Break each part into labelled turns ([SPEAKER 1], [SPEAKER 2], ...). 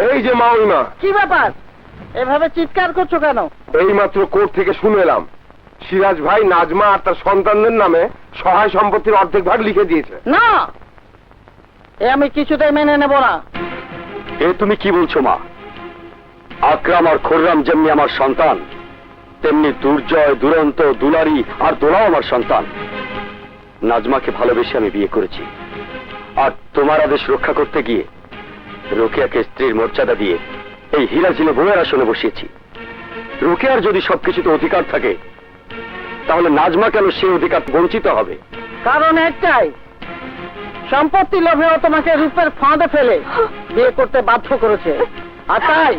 [SPEAKER 1] এই যে মাউইমা,
[SPEAKER 2] কি ব্যাপার এভাবে চিৎকার করছো কেন?
[SPEAKER 1] এই মাত্র কোর্ট থেকে শুনে এলাম সিরাজ ভাই নাজমা আর তার সন্তানদের নামে সহায় সম্পত্তির অর্ধেক ভাগ লিখে দিয়েছে।
[SPEAKER 2] না, এ আমি কিছুতেই মেনে নেব না।
[SPEAKER 3] এ তুমি কি বলছো মা? আকরাম আর খুররাম যেমনি আমার সন্তান, তেমনি দুর্জয়, দুরন্ত, দুলারি আর দোলাও আমার সন্তান। নাজমাকে ভালোবেসে আমি বিয়ে করেছি, আর তোমার আদেশ রক্ষা করতে গিয়ে রোকেয়াকে স্ত্রীর মর্যাদা দিয়ে এই হীরাঝিলে বউয়ের আসনে বসিয়েছি। রোকেয়ার যদি সবকিছুতে অধিকার থাকে, তাহলে নাজমা কেন সেই অধিকার বঞ্চিত হবে?
[SPEAKER 2] কারণ একটাই, সম্পত্তি লোভেও তোমাকে রূপের ফাঁদে ফেলে বিয়ে করতে বাধ্য করেছে। আর তাই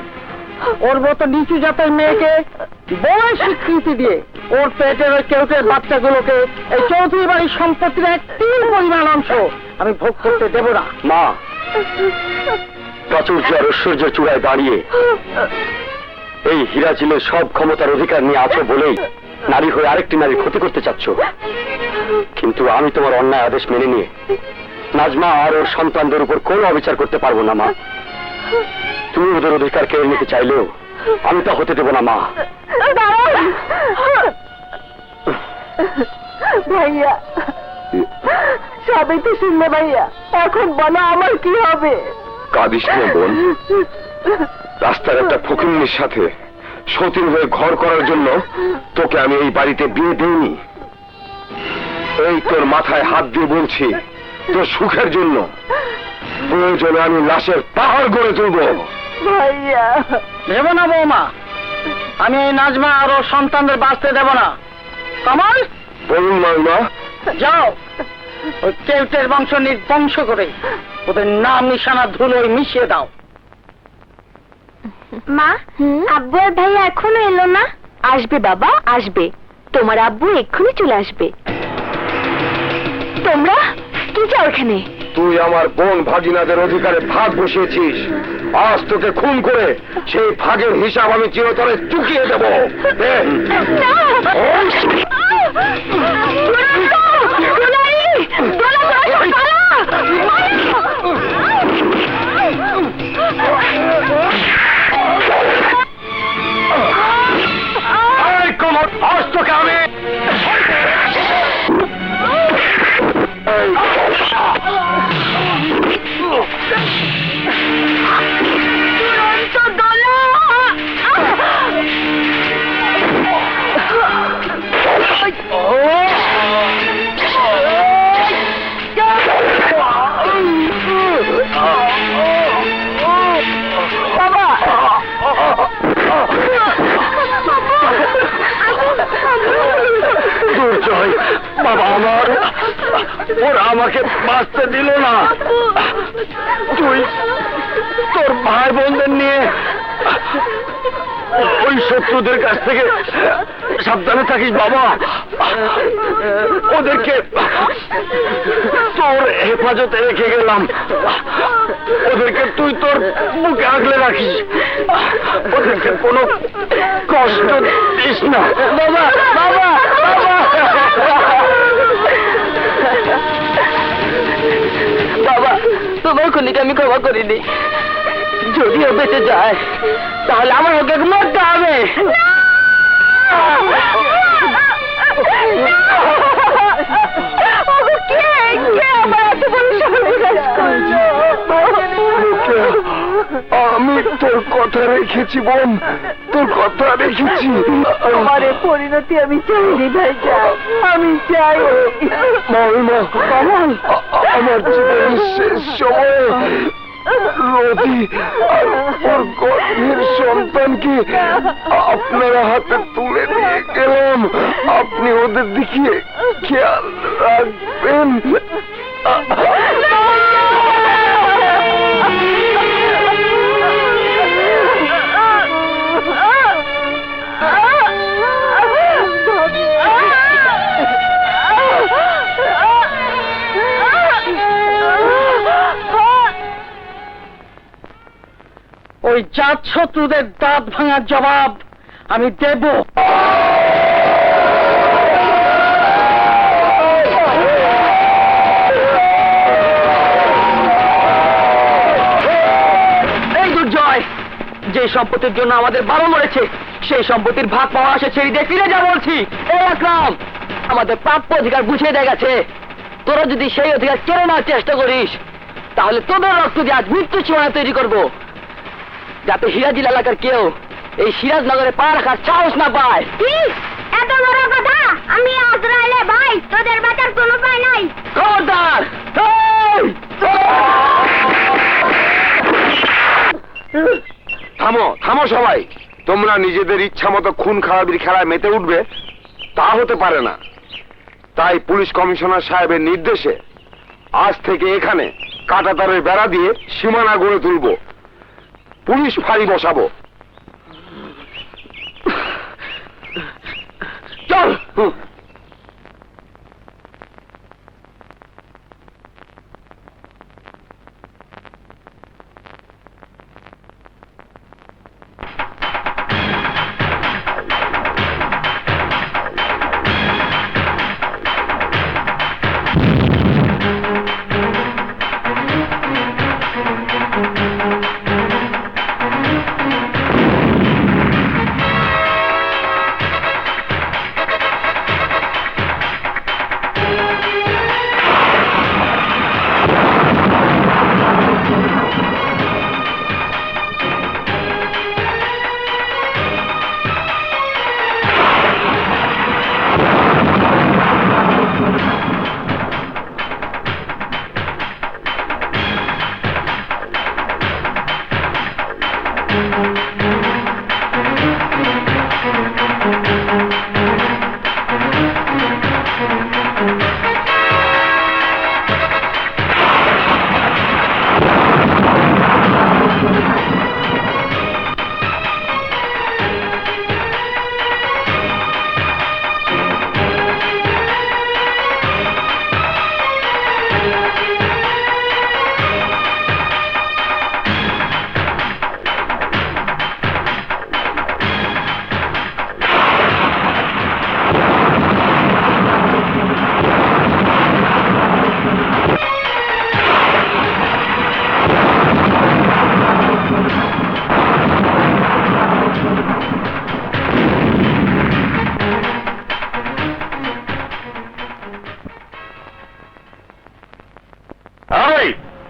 [SPEAKER 2] ওর মতো নিচু জাতের মেয়েকে বড় স্বীকৃতি দিয়ে ওর পেটের ওই কেউটের বাচ্চাগুলোকে এই চৌধুরী বাড়ির সম্পত্তির এক 3 পরিমাণ অংশ আমি ভোগ করতে দেব না।
[SPEAKER 3] মা, প্রাচুর্য আর ঐশ্বর্যের চূড়ায় দাঁড়িয়ে এই হীরাঝিলের সব ক্ষমতার অধিকার নিয়ে আছো বলেই নারী হয়ে আরেকটি নারীর ক্ষতি করতে চাচ্ছ। কিন্তু আমি তোমার অন্যায় আদেশ মেনে নিয়ে নাজমা আর ওর সন্তানদের উপর কোনো অবিচার করতে পারবো না মা। তুমি ওদের অধিকার কেড়ে নিতে চাইলেও আমি তা হতে দেব না মা।
[SPEAKER 2] ভাইয়া, সবই তো শুনলে ভাইয়া, এখন বলো আমার কি হবে?
[SPEAKER 1] কাঁদিস না বোন, রাস্তার একটা ফকিন্নির সাথে সতীন হয়ে ঘর করার জন্য তোকে আমি এই বাড়িতে বিয়ে দিইনি। এই তোর মাথায় হাত দিয়ে বলছি, তোর সুখের জন্য প্রয়োজনে আমি লাশের পাহাড় গড়ে তুলব।
[SPEAKER 2] ভাইয়া, দেব না বৌমা, আমি এই নাজমা আরো সন্তানদের বাঁচতে দেব না। কমল,
[SPEAKER 1] বলুন মাইমা।
[SPEAKER 2] যাও ওই কেউটের বংশ নির্বংশ করে ওদের নাম নিশানা ধুলোয় মিশিয়ে দাও।
[SPEAKER 4] মা, আব্বু আর ভাইয়া এখনো এলো না? আসবে বাবা, আসবে। তোমার আব্বু এক্ষুনি চলে আসবে। তোমরা কি চাও এখানে?
[SPEAKER 1] তুই আমার বোন ভাগিনাদের অধিকারে ভাগ বসিয়েছিস, আজ তোকে খুন করে সেই ভাগের হিসাব আমি চিরতরে চুকিয়ে দেব। আজ তোকে আমি দুর্জয়, বাবা আমার, ওরা আমাকে বাঁচতে দিল না। তুই তোর ভাই বোনদের নিয়ে ওই শত্রুদের কাছ থেকে সাবধানে থাকিস বাবা। ওদেরকে তোর হেফাজতে রেখে গেলাম, ওদেরকে তুই তোর মুখে আগলে রাখিস, ওদেরকে কোনো কষ্ট দিস না বাবা। বাবা,
[SPEAKER 2] বাবা, তোমার খুনিকে আমি ক্ষমা করিনি। যদিও বেঁচে যায় তাহলে আমার ওকে মরতে হবে।
[SPEAKER 1] আমি তোর কথা রেখেছি বোন, তোর কথা রেখেছি।
[SPEAKER 2] আমার পরিণতি আমি চাইনি ভাইজান, আমি চাই।
[SPEAKER 1] মাইমা, আমার জীবনের শেষ সময় রোদি আর ওর গর্ভের সন্তানকে আপনারা হাতে তুলে দিয়ে গেলাম। আপনি ওদের দিকে খেয়াল রাখবেন।
[SPEAKER 2] ওই জাত শত্রুদের দাঁত ভাঙার জবাব আমি দেব। এই দুর্জয়,
[SPEAKER 3] যে সম্পত্তির জন্য আমাদের বাবা মরেছে সেই সম্পত্তির ভাগ পাওয়া আসে ছেড়ে দিয়ে ফিরে যা বলছি। এই আকরাম, আমাদের প্রাপ্য অধিকার বুঝিয়ে দিয়ে গেছে। তোরা যদি সেই অধিকার কেড়ে নেওয়ার চেষ্টা করিস তাহলে তোদের রক্ত দিয়ে আজ মৃত্যু সীমানা তৈরি করব, যাতে সিরাজিল এলাকার কেউ এই সিরাজনগরে পা রাখার সাহস না পায়।
[SPEAKER 4] এত বড় কথা! আমি আজরাইলে ভাই, তোদের বাঁচার কোনো উপায় নাই।
[SPEAKER 3] খবরদার!
[SPEAKER 1] থামো থামো সবাই, তোমরা নিজেদের ইচ্ছা মতো খুন খারাপির খেলায় মেতে উঠবে তা হতে পারে না। তাই পুলিশ কমিশনার সাহেবের নির্দেশে আজ থেকে এখানে কাঁটাতারের বেড়া দিয়ে সীমানা গড়ে তুলব, পুলিশ ফাঁড়ি বসাবো।
[SPEAKER 3] চল।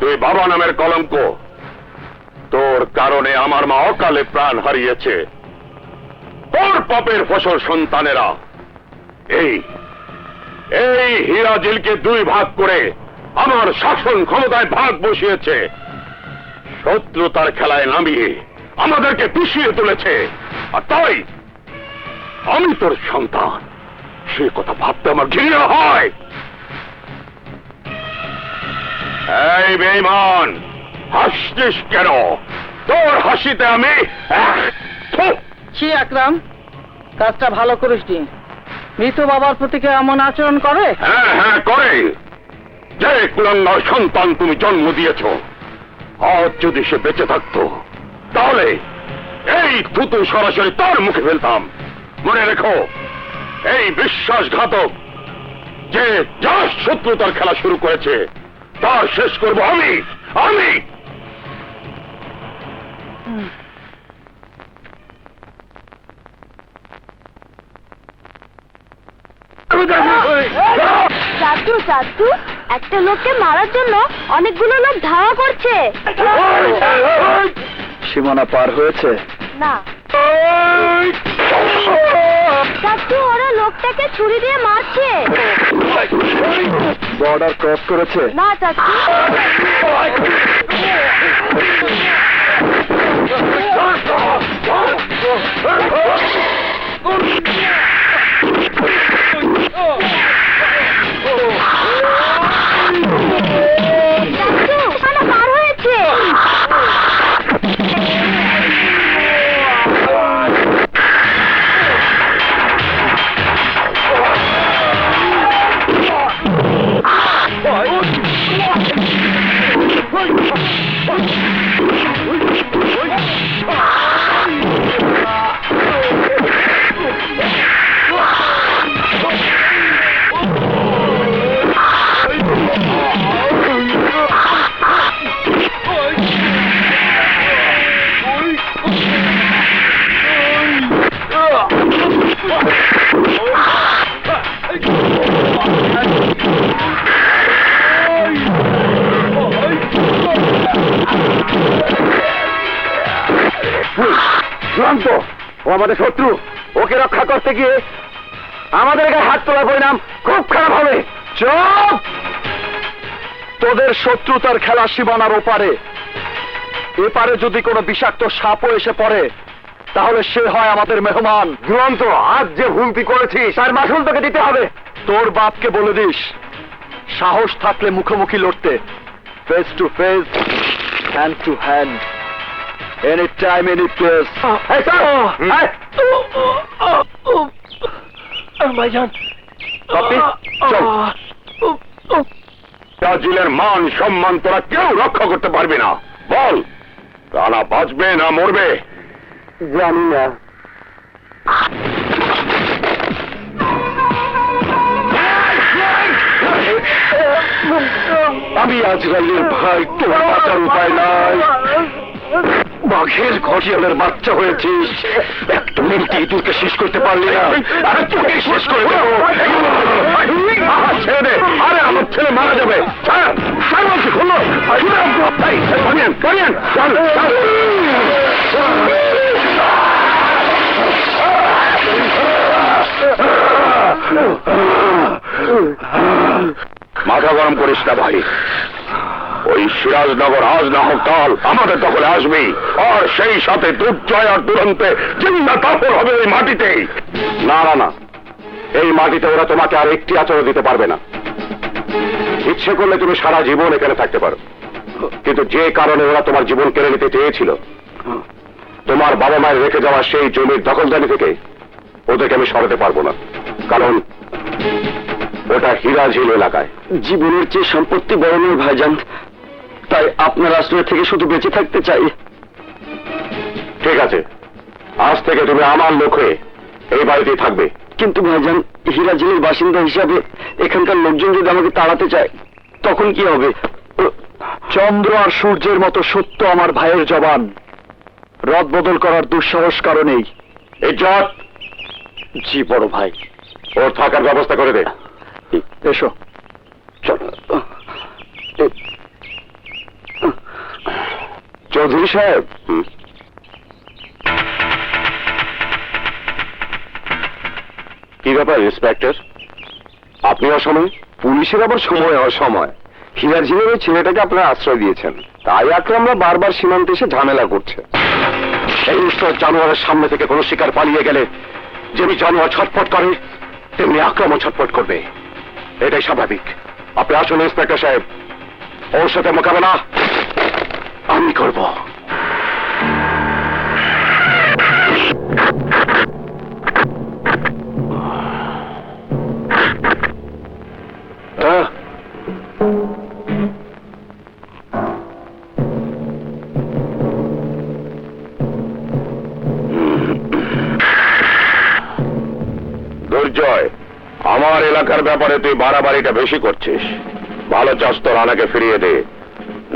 [SPEAKER 1] তুই বাবা নামের কলঙ্ক, তোর কারণে আমার মা অকালে প্রাণ হারিয়েছে। তোর পাপের ফসল সন্তানেরা এই এই হিরাজিলকে দুই ভাগ করে আমার শাসন ক্ষমতায় ভাগ বসিয়েছে। শত্রুতার খেলায় নামিয়ে আমাদেরকে পিছিয়ে তুলেছে। আর তাই আমি তোর সন্তান, সে কথা ভাবতে আমার ঘৃণা হয়। এই বেঈমান, হাসছিস কেন? তোর হাসিতে আমি
[SPEAKER 2] ছি আকরাম, কাজটা ভালো করিসনি। মৃত বাবার প্রতি কেউ এমন আচরণ করে?
[SPEAKER 1] হ্যাঁ হ্যাঁ করে। যে কুলাঙ্গার সন্তান তুমি জন্ম দিয়েছ, আজ যদি সে বেঁচে থাকতো তাহলে এই থুতু সরাসরি তার মুখে ফেলতাম। মনে রেখো, এই বিশ্বাসঘাতক যে যার শত্রুতার খেলা শুরু করেছে তার শেষ করব আমি। আমি
[SPEAKER 4] চাচু চাচু, একটা লোককে মারার জন্য অনেকগুলো লোক ধাওয়া করছে।
[SPEAKER 3] সীমানা পার হয়েছে?
[SPEAKER 4] না চাচু, ওরা লোকটাকে ছুরি দিয়ে মারছে।
[SPEAKER 3] বর্ডার ক্রস করেছে?
[SPEAKER 4] না চাচু। চাচু, সীমানা পার হয়েছে।
[SPEAKER 3] শান্ত, ও আমাদের শত্রু। ওকে রক্ষা করতে গিয়ে আমাদের গায়ে হাত তোলার পরিণাম খুব খারাপ হবে। চুপ! তোদের শত্রুতার খেলা সীমানার ওপারে। এপারে যদি কোনো বিষাক্ত সাপও এসে পড়ে, তাহলে সে হয় আমাদের মেহমান। দুরন্ত, আজ যে ভুলটি করেছিস তার মাসুল তোকে দিতে হবে। তোর বাপকে বলে দিস, সাহস থাকলে মুখোমুখি লড়তে, face to face, hand to hand, any time any place.
[SPEAKER 2] ভাইজান,
[SPEAKER 1] চল। ব্রাজিলের মান সম্মান তোরা কেউ রক্ষা করতে পারবি না। বল, রানা বাঁচবে না মরবে?
[SPEAKER 3] জানি না।
[SPEAKER 1] আমি আজরাইলের ভাই, তোর বাঁচার উপায় নাই। বাঘের ঘটিয়ালের বাচ্চা হয়েছিস, একটা মিনিটে তোকে শেষ করতে পারলি না, আরে তোকে শেষ করে দেবো। ছেড়ে দে, আরে আমার ছেলে মারা যাবে। বলছি খুললো, মাথা গরম করিস না ভাই। ওই সিরাজনগর আজ না হোক কাল আমাদের দখলে আসবি, আর সেই সাথে দুর্জয় আর দুরন্তে জিন্দা কাপড় হবে ওই মাটিতে।
[SPEAKER 3] না না না, এই মাটিতে ওরা তোমাকে আর একটি আচরণ দিতে পারবে না। ইচ্ছে করলে তুমি সারা জীবন এখানে থাকতে পারো, কিন্তু যে কারণে ওরা তোমার জীবন কেড়ে নিতে চেয়েছিল, তোমার বাবা মায়ের রেখে যাওয়া সেই জমির দখলদারি থেকে ওদেরকে আমি সরাতে পারবো না, কারণ ওটা হীরাঝিল এলাকায়। জীবনের চেয়ে সম্পত্তি বড় নয় ভাইজান, তাই আপনার আশ্রয় থেকে শুধু বেঁচে থাকতে চাই। ঠিক আছে, আজ থেকে তুমি আমার লোক হয়ে এই বাড়িতেই থাকবে। কিন্তু ভাইজান, হীরাঝিলের বাসিন্দা হিসাবে এখানকার লোকজন যদি আমাকে তাড়াতে চায়, তখন কি হবে? চন্দ্র আর সূর্যের মতো সত্য আমার ভাইয়ের জবান, রদ বদল করার দুঃসাহস কারণেই। এই জট। জি বড় ভাই। ওর থাকার ব্যবস্থা করে দে। এসো, চলো। চৌধুরী সাহেব, কি ব্যাপার ইন্সপেক্টর, আপনি অসময়? পুলিশের আবার সময় অসময়? হীরাঝিলের ওই ছেলেটাকে আপনারা আশ্রয় দিয়েছেন, তাই আকরামরা বারবার সীমান্তে এসে ঝামেলা করছে। এই নিষ্ঠুর জানোয়ারের সামনে থেকে কোনো শিকার পালিয়ে গেলে যেমনি জানোয়ার ছটফট করে, তেমনি আক্রমণ ছটফট করবে, এটাই স্বাভাবিক। আপনি আসুন ইন্সপেক্টর সাহেব, ওর সাথে মোকাবেলা আমি করব। দুর্জয়, আমার এলাকার ব্যাপারে তুই বাড়াবাড়িটা বেশি করছিস। ভালো চাস তো রানাকে ফিরিয়ে দে,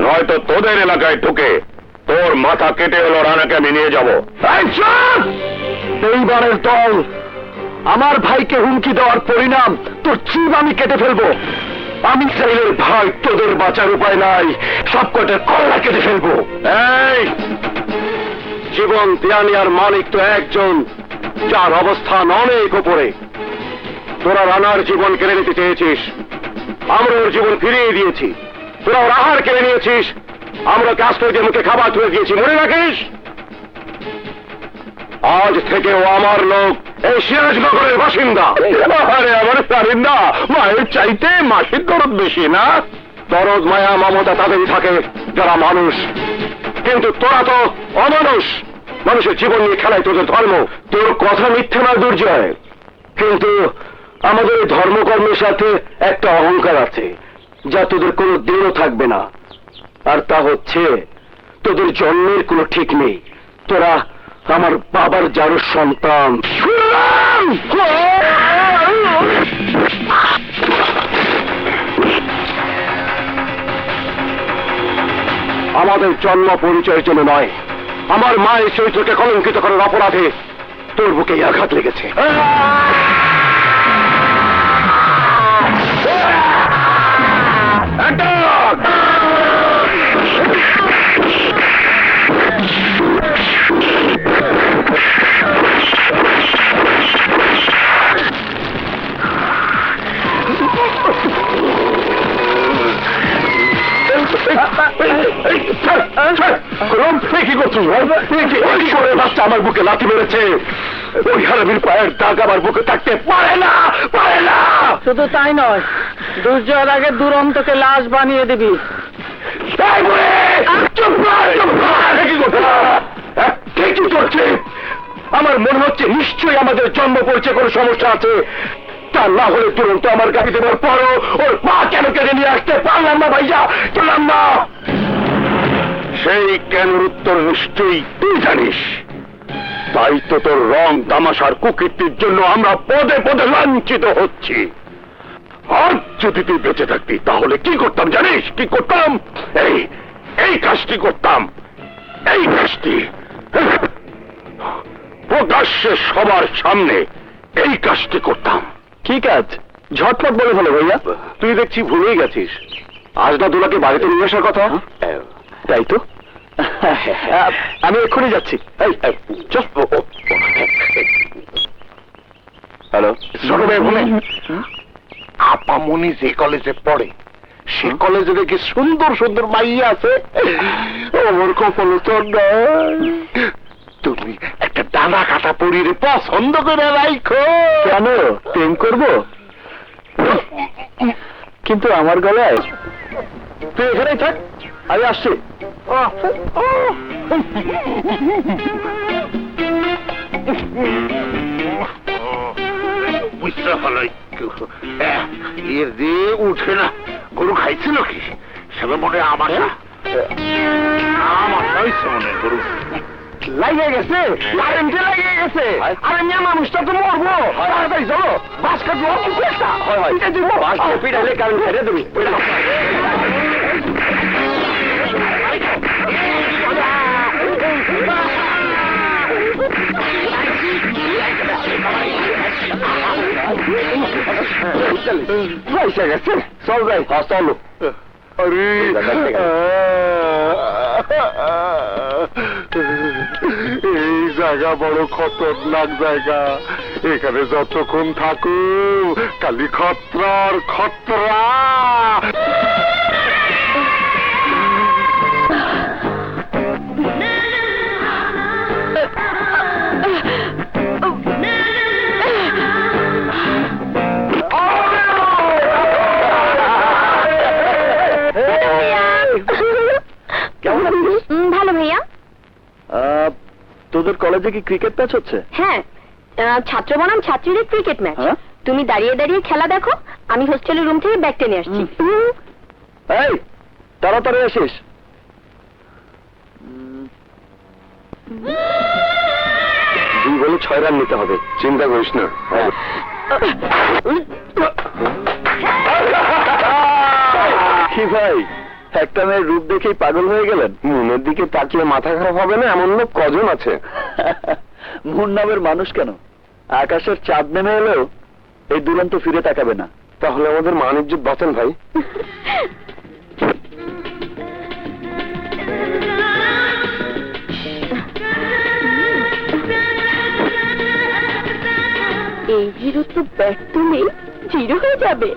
[SPEAKER 3] নয়তো তোদের এলাকায় ঢুকে তোর মাথা কেটে হলো রানাকে আমি নিয়ে যাবো। এইবারের দল আমার ভাইকে হুমকি দেওয়ার পরিণাম তোর জীব আমি কেটে ফেলবো। আমি চাইলে ভাই, তোদের বাঁচার উপায় নাই, সব কটার কল্লা কেটে ফেলবো। এই জীবন দেয়ানিয়ার মালিক তো একজন, যার অবস্থান অনেক উপরে। তোরা রানার জীবন কেড়ে নিতে চেয়েছিস, আমরা ওর জীবন ফিরিয়ে দিয়েছি। তোরা ওর আহার কেড়ে নিয়েছিস, আমরা ওকে আশ্রয় দিয়ে মুখে খাবার তুলে দিয়েছি, মনে রাখিস। আজ থেকে ও আমার লোক, এই সিরাজনগরের বাসিন্দা। আরে আমার সারিন্দা, মায়ের চাইতে মাসির দরদ বেশি না? দরদ মায়া মমতা তাদেরই থাকে যারা মানুষ, কিন্তু তোরা তো অমানুষ। মানুষের জীবন নিয়ে খেলায় তোদের ধর্ম। তোর কথা মিথ্যে না দুর্জয়, কিন্তু আমাদের এই ধর্মকর্মের সাথে একটা অহংকার আছে, যা তোদের কোনো দিনও থাকবে না। আর তা হচ্ছে, তোদের জন্মের কোনো ঠিক নেই। তোরা আমার বাবার যারও সন্তান। আমাদের জন্ম পরিচয়ের জন্য নয়, আমার মায়ের চরিত্রকে কলঙ্কিত করার অপরাধে তোর বুকে আঘাত লেগেছে। কি করছিস ভাই? কি করে বাচ্চা আমার বুকে লাথি মেরেছে? ওই হারামির পায়ের দাগ আমার বুকে থাকতে পারে না, পারে না।
[SPEAKER 2] শুধু তাই নয়, দুর্জয়ের আগে দুরন্তকে লাশ বানিয়ে দিবি।
[SPEAKER 3] এই বুড়ি! চুপ কর, চুপ কর! কি করছে? আমার মনে হচ্ছে নিশ্চয়ই আমাদের জন্ম পরিচয় কোনো সমস্যা আছে। তা না হলে তুরন্ত আমার গাড়ি দেওয়ার পরও ওর পা কেন কেটে নিয়ে আসতে পারলাম না ভাইয়া, পারলাম না। সেই কেন উত্তর নিশ্চয়ই তুই জানিস। তাই তো তোর রং তামাশার কুকীর্তির জন্য আমরা পদে পদে লাঞ্ছিত হচ্ছি। আর যদি তুই বেঁচে থাকতি তাহলে কি করতাম জানিস? কি করতাম? এই কাজটি করতাম, এই কাজটি প্রকাশ্যে সবার সামনে এই কাজটি করতাম। কি কাজ? ঝটপট বলে ফেলো ভাইয়া। তুই দেখছি ভুলেই গেছিস। আজ না দুলাকে বাড়িতে নিয়ে আসার কথা। তাই তো, আমি এক্ষুনি যাচ্ছি। হ্যালো, ছোট ভাই বলে আপামনি যে কলেজে পড়ে সে কলেজে দেখি সুন্দর সুন্দর মাইয়া আছে। আমার কপাল তো নাই। তুমি একটা ডানা কাটা পরিয়ে পছন্দ করে রাখো। কেন, প্রেম করব? কিন্তু আমার গলায়। তুই এখানেই থাক, আমি আসছি। এর দিয়ে উঠে না। গরু খাইছিল কি? সেটা মনে হয় আমার হয়েছে মনে হয়। গরু লাগিয়ে গেছে, কারেন্টে লাগিয়ে গেছে। আরে মেয়ে মানুষটা তো মরবো। তাড়াতাড়ি চলো, বাস কাটবো। বাস পিটালে কারেন্ট ছেড়ে দেবে। পয়সা গেছে, চল যাই। চলো। আরে এই জায়গা বড় খতরনাক জায়গা। এখানে যতক্ষণ থাকো খালি খতরার খতরা।
[SPEAKER 4] ভালো ভাইয়া।
[SPEAKER 3] তোদের কলেজে কি ক্রিকেট ম্যাচ হচ্ছে?
[SPEAKER 4] হ্যাঁ, ছাত্র বনাম ছাত্রীদের ক্রিকেট ম্যাচ।
[SPEAKER 3] হ্যাঁ?
[SPEAKER 4] তুমি দাঁড়িয়ে দাঁড়িয়ে খেলা দেখো, আমি হোস্টেলের রুম থেকে ব্যাগ টেনে আসছি।
[SPEAKER 3] এই তাড়াতাড়ি আসিস। দুই বলে 6 রান নিতে হবে, চিন্তা করিস না। কি ভাই, একটা মেয়ের রূপ দেখেই পাগল হয়ে গেলেন?
[SPEAKER 1] মনের দিকে তাকিয়ে মাথা খারাপ হবে না এমন লোক কজন আছে?
[SPEAKER 3] মন নামের মানুষ কেন, আকাশের চাঁদ নেমে এলেও এই দুরন্ত ফিরে তাকাবে না।
[SPEAKER 1] তাহলে আমাদের মান ইজ্জত বাঁচান ভাই।
[SPEAKER 4] এই জিরো তো ব্যাগ তুলে জিরো হয়ে যাবে।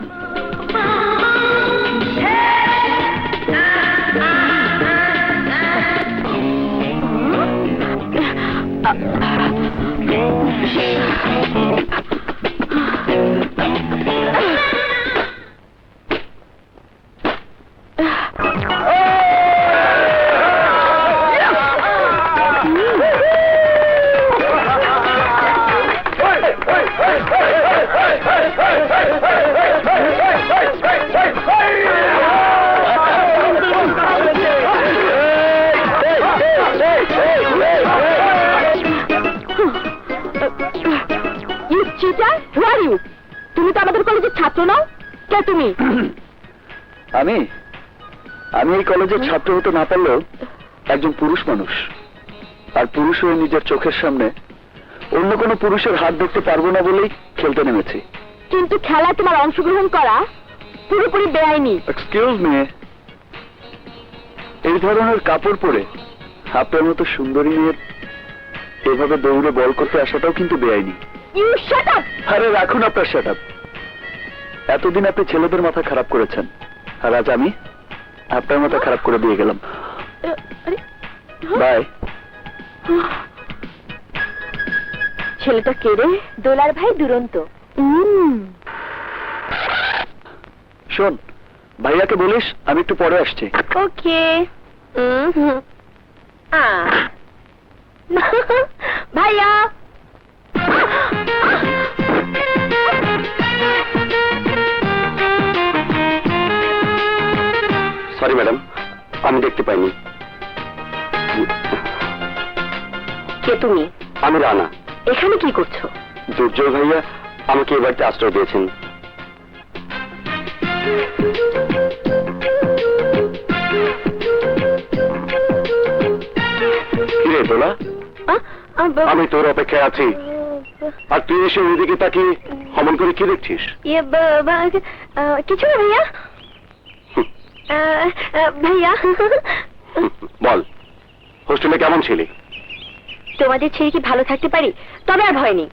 [SPEAKER 4] তুমি তো আমাদের কলেজের ছাত্র নও, কে তুমি?
[SPEAKER 3] আমি এই কলেজের ছাত্র হতে না পারলেও একজন পুরুষ মানুষ। আর পুরুষ হয়ে নিজের চোখের সামনে অন্য কোনো পুরুষের হাত দেখতে পারবো না বলেই খেলতে নেমেছি।
[SPEAKER 4] কিন্তু খেলায় তোমার অংশগ্রহণ করা পুরোপুরি বেআইনি।
[SPEAKER 3] এক্সকিউজ মি, এই ধরনের কাপড় পরে আপনার মতো সুন্দরী মেয়ের এভাবে দৌড়ে বল করতে আসাটাও কিন্তু বেআইনি।
[SPEAKER 4] You shut up!
[SPEAKER 3] আরে রাখুন আপনার শাট আপ। এতদিন আপনি ছেলেদের মাথা খারাপ করেছেন, আর আজ আমি আপনার মাথা খারাপ করে দিয়ে গেলাম। বাই।
[SPEAKER 4] ছেলেটা কে রে? দোলার ভাই দুরন্ত।
[SPEAKER 3] শোন, ভাইয়াকে বলিস আমি একটু পরে আসছি।
[SPEAKER 4] ওকে। ভাইয়া,
[SPEAKER 3] সরি ম্যাডাম, আমি দেখতে পাইনি।
[SPEAKER 4] কে তুমি?
[SPEAKER 3] আমি রানা।
[SPEAKER 4] এখানে কি করছো?
[SPEAKER 3] দুর্জয় ভাইয়া আমাকে এ বাড়িতে আশ্রয় দিয়েছেন। কিরে দোলা, আমি তোর অপেক্ষায় আছি, আর তুই এসে ওইদিকে তাকিয়ে অমন করে কি দেখছিস?
[SPEAKER 4] কিছু না ভাইয়া। ভাইয়া,
[SPEAKER 3] বল, হোস্টেলে কেমন ছিলি?
[SPEAKER 4] তোমাদের ছেড়ে কি ভালো থাকতে পারি? তবে আর ভয় নেই,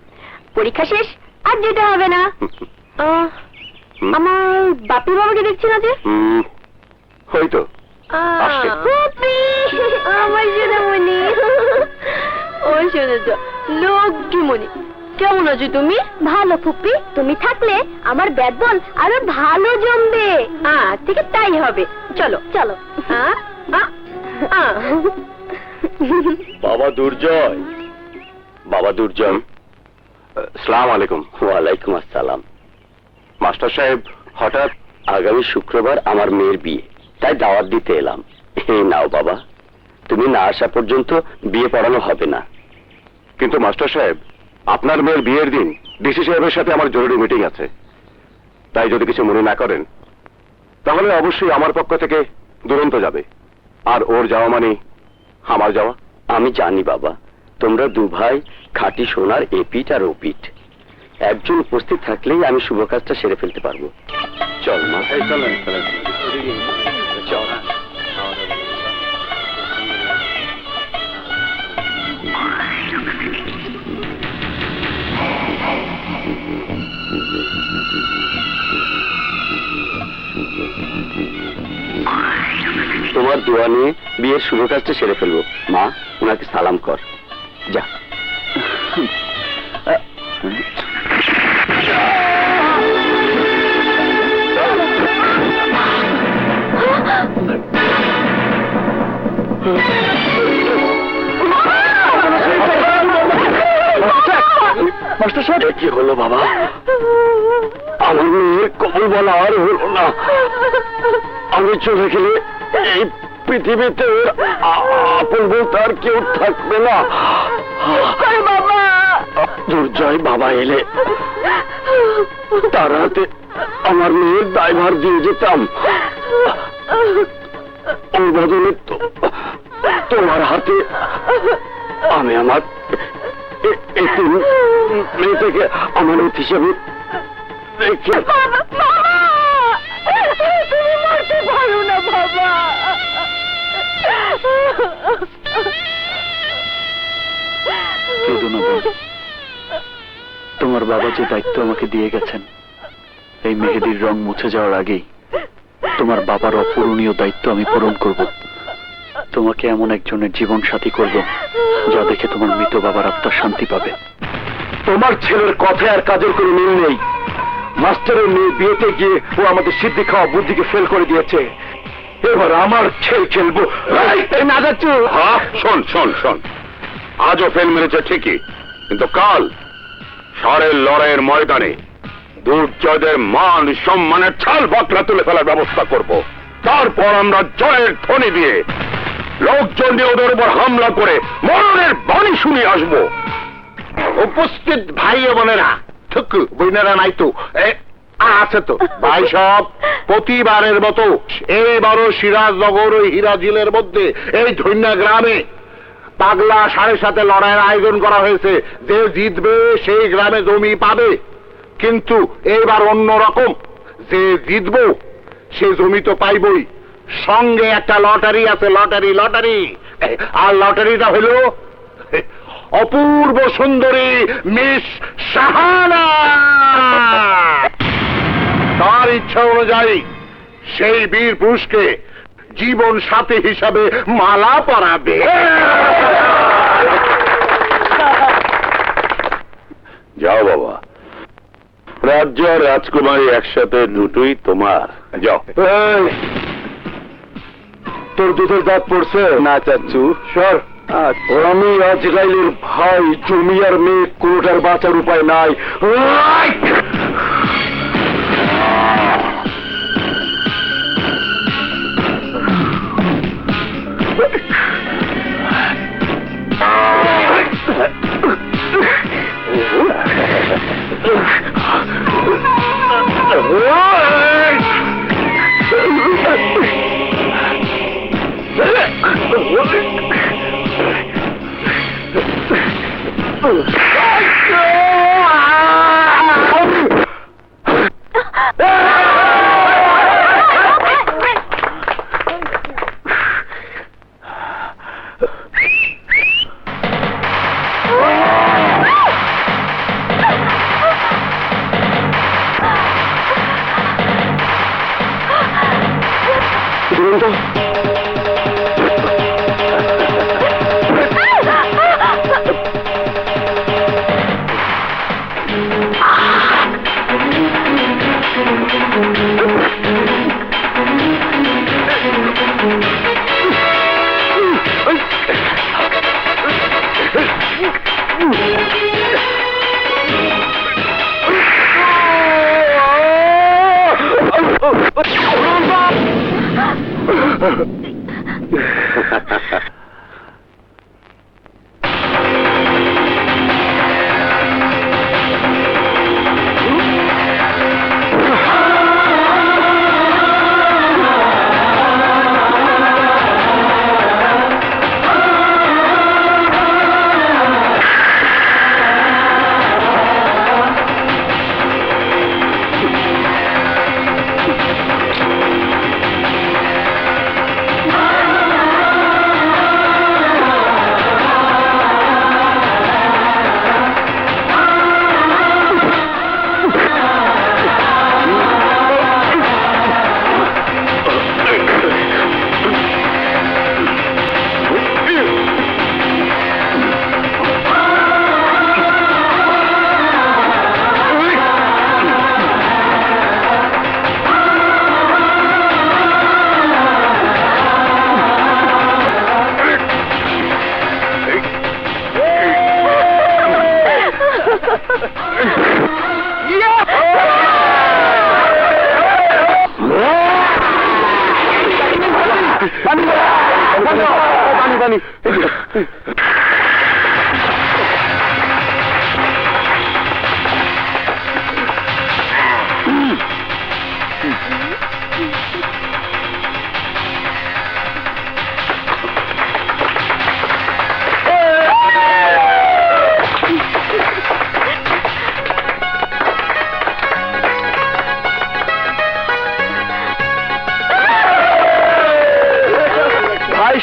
[SPEAKER 4] পরীক্ষা শেষ, আর যেতে হবে না। আমার বাপি বাবাকে দেখছি না যে?
[SPEAKER 3] হয়তো আসছে।
[SPEAKER 4] ফুপি, আমার সোনামণি, ও শুনেছ, লক্ষ্মীমণি, কেমন আছো তুমি? ভালো ফুপি, তুমি থাকলে আমার বেতন আরো ভালো জমবে। আজ থেকে তাই হবে। চলো চলো।
[SPEAKER 3] বাবা দুর্জয়, বাবা দুর্জয়, সালাম আলাইকুম। ওয়ালাইকুম আসসালাম। মাস্টার সাহেব, হঠাৎ আগামী শুক্রবার আমার মেয়ের বিয়ে, তাই দাওয়াত দিতে এলাম। এই নাও বাবা, তুমি না আসা পর্যন্ত বিয়ে পড়ানো হবে না। কিন্তু মাস্টার সাহেব, আপনার মেয়ের বিয়ের দিন ডিসি সাহেবের সাথে আমার জরুরি মিটিং আছে, তাই যদি কিছু মনে না করেন তাহলে অবশ্যই আমার পক্ষ থেকে দুরন্ত যাবে, আর ওর যাওয়া মানে আমার যাওয়া। আমি জানি বাবা, তোমরা দু ভাই খাঁটি সোনার এপিট আর ওপিট, একজন উপস্থিত থাকলেই আমি শুভ কাজটা সেরে ফেলতে পারবো। চল মা, চলেন চলেন, চল। তোমার দোয়া নিয়ে বিয়ের শুভ কাজটা সেরে ফেলবো। মা, ওনাকে সালাম কর, যা। মাস্টার সাহেব, কি হলো বাবা? আমার মেয়ের কবল বলা আর হলো না। আমি চলে গেলে এই পৃথিবীতে ওর আপন বলতে আর কেউ থাকবে না। বাবা, দুর্জয় বাবা এলে তার হাতে আমার মেয়ের দায়ভার দিয়ে যেতাম, ওর বদলে তোমার হাতে আমি আমার এতিম মেয়েটাকে আমানত হিসেবে রেখে।
[SPEAKER 4] তুমি মরতে পারো না বাবা।
[SPEAKER 3] তোমার বাবা যে দায়িত্ব আমাকে দিয়ে গেছেন, এই মেহেদির রং মুছে যাওয়ার আগেই তোমার বাবার অপূরণীয় দায়িত্ব আমি পূরণ করব। তোমাকে এমন একজনের জীবন সাথী করব যা দেখে তোমার মৃত বাবার আত্মা শান্তি পাবে। তোমার ছেলের কথা আর কাজের কোনো মিল নেই। মাস্টারের মেয়ে বিয়েতে গিয়ে ও আমাদের সিদ্ধি খাওয়া বুদ্ধিকে ফেল করে দিয়েছে। এবার আমার খেল খেলবো। না যাচ্ছি। হ্যাঁ, শোন শোন শোন, আজও ফেল মেরেছে ঠিকই, কিন্তু কাল ষাঁড়ের লড়াইয়ের ময়দানে দুর্জয়দের মান সম্মানের ছাল বাকলা তুলে ফেলার ব্যবস্থা করব। তারপর আমরা জয়ের ধ্বনি দিয়ে লোকজন দিয়ে ওদের উপর হামলা করে মরণের বাণী শুনিয়ে আসবো। উপস্থিত ভাই বোনেরা, ঠুকু বইনেরা নাই তো? আছে তো ভাই সব। প্রতিবারের মতো এইবারও সিরাজনগর ও হিরাজিলের মধ্যে এই ধন্যা গ্রামে পাগলা সাড়ে সাথে লড়াইয়ের আয়োজন করা হয়েছে। যে জিতবে সেই গ্রামে জমি পাবে, কিন্তু এইবার অন্য রকম। যে জিতবো সে জমি তো পাইবই, সঙ্গে একটা লটারি আছে। লটারি লটারি, আর লটারিটা হলো অপূর্ব সুন্দরী মিস শাহানা। তার ইচ্ছা অনুযায়ী সেই বীর পুরুষকে
[SPEAKER 1] জীবন সাথী হিসাবে মালা পরাবে। যাও বাবা, রাজ্য আর রাজকুমারী একসাথে দুটোই তোমার। যাও। তোর দুধের দাঁত পড়ছে না চাচ্ছু? সর। আমি আজরাইলের ভাই, জমি আর মেয়ে কোনোটার বাঁচার উপায় নাই।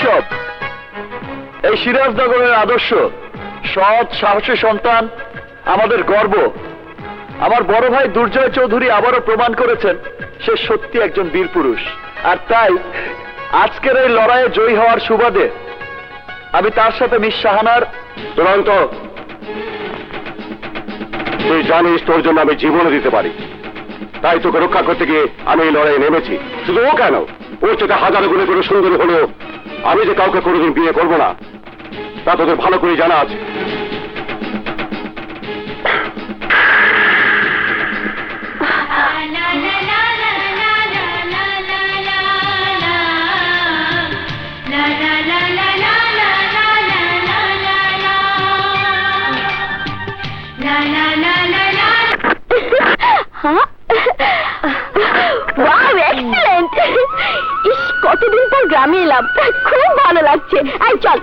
[SPEAKER 3] সব এই সিরাজনগরের আদর্শ সৎ সাহসী সন্তান, আমাদের গর্ব। আমার বড় ভাই দুর্জয় চৌধুরী আবারও প্রমাণ করেছেন সে সত্যি একজন বীর পুরুষ। আর তাই আজকের এই লড়াইয়ে জয়ী হওয়ার সুবাদে আমি তার সাথে মিস সাহানার
[SPEAKER 1] তুরন্ত তুই জানিস তোর জন্য আমি জীবনও দিতে পারি, তাই তোকে রক্ষা করতে গিয়ে আমি এই লড়াইয়ে নেমেছি। শুধু ও কেন, ওর চোখে হাজারো গুণে করে সুন্দরী হলেও আমি যে কাউকে কোনোদিন বিয়ে করবো না তা তোদের ভালো করে জানা আছে।
[SPEAKER 4] কতদিন পর গ্রামে এলাম, খুব ভালো লাগছে। আই চল।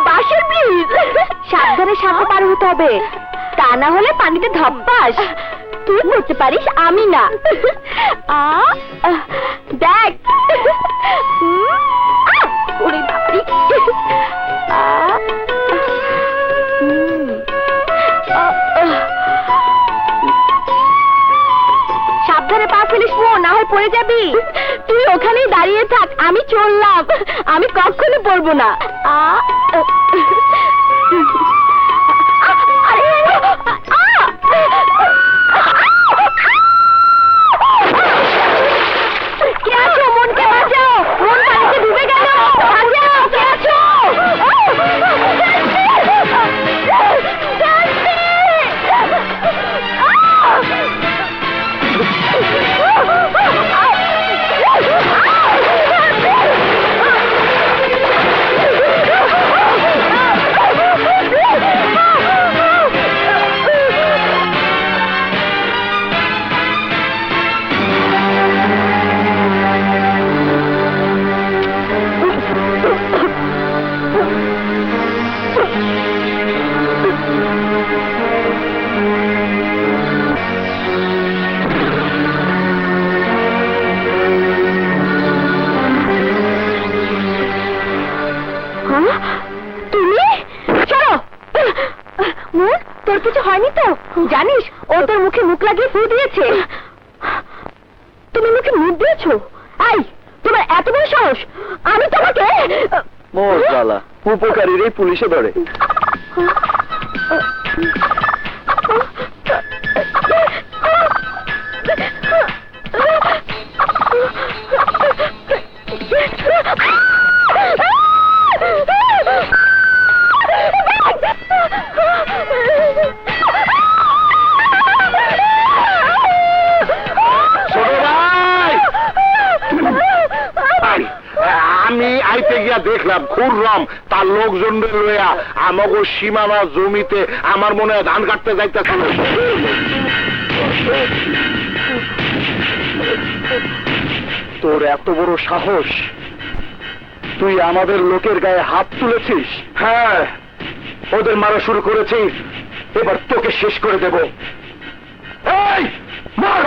[SPEAKER 4] বাঁশের ব্রিজ, সাবধানে সাঁতরে পার হতে হবে, তা না হলে পানিতে ধপ্পাস। তুই পড়তে পারিস, আমি না। দেখ ওরে বাপরে। সাবধানে পা ফেলিস বোন। হয় পড়ে যাবি। তুই ওখানেই দাঁড়িয়ে থাক, আমি চললাম। আমি কখনো পড়বো না। কে আছো? মনকে বাঁচাও, মন পানিতে ডুবে গেল। বাঁচাও, কে আছো? তুমি চলো। মন, তোর কিছু হয়নি তো? জানিস ও তোর মুখে মুখ লাগিয়ে ফু দিয়েছে। তুমি মুখে মুখ দিয়েছো? এই, তোমার এত বড় সাহস! আমি তোমাকে
[SPEAKER 3] মোর জ্বালা, উপকারীরই পুলিশে ধরে।
[SPEAKER 1] আমি আইতে গিয়া দেখলাম খুররাম তার লোকজন লইয়া আমাগো সীমানা জমিতে আমার মনে হয় ধান কাটতে যাইতেছিল।
[SPEAKER 3] তোর এত বড় সাহস, তুই আমাদের লোকের গায়ে হাত তুলেছিস?
[SPEAKER 1] হ্যাঁ, ওদের মারা শুরু করেছিস, এবার তোকে শেষ করে দেব। এই মার!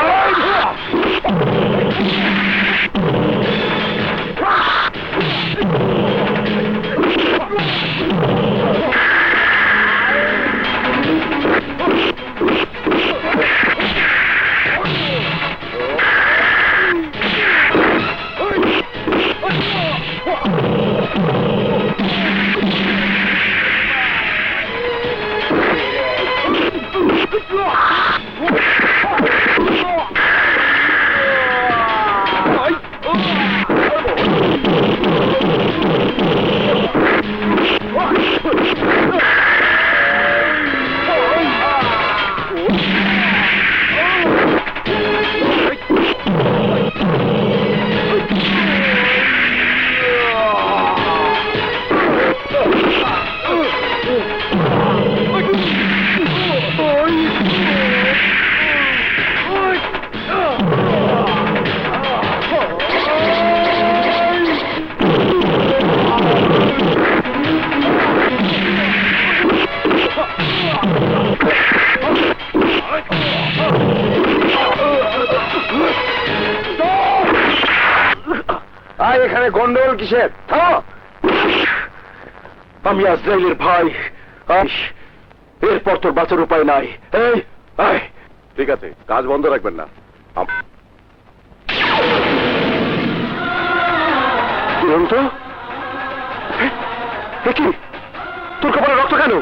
[SPEAKER 1] এখানে গন্ডগোল কিসের?
[SPEAKER 3] আমি আজরাইলের ভাই। এরপর তোর বাঁচার উপায় নাই। এই
[SPEAKER 1] ঠিক আছে, কাজ বন্ধ রাখবেন না।
[SPEAKER 3] দুরন্ত, কি তোর কপালে রক্ত কেন?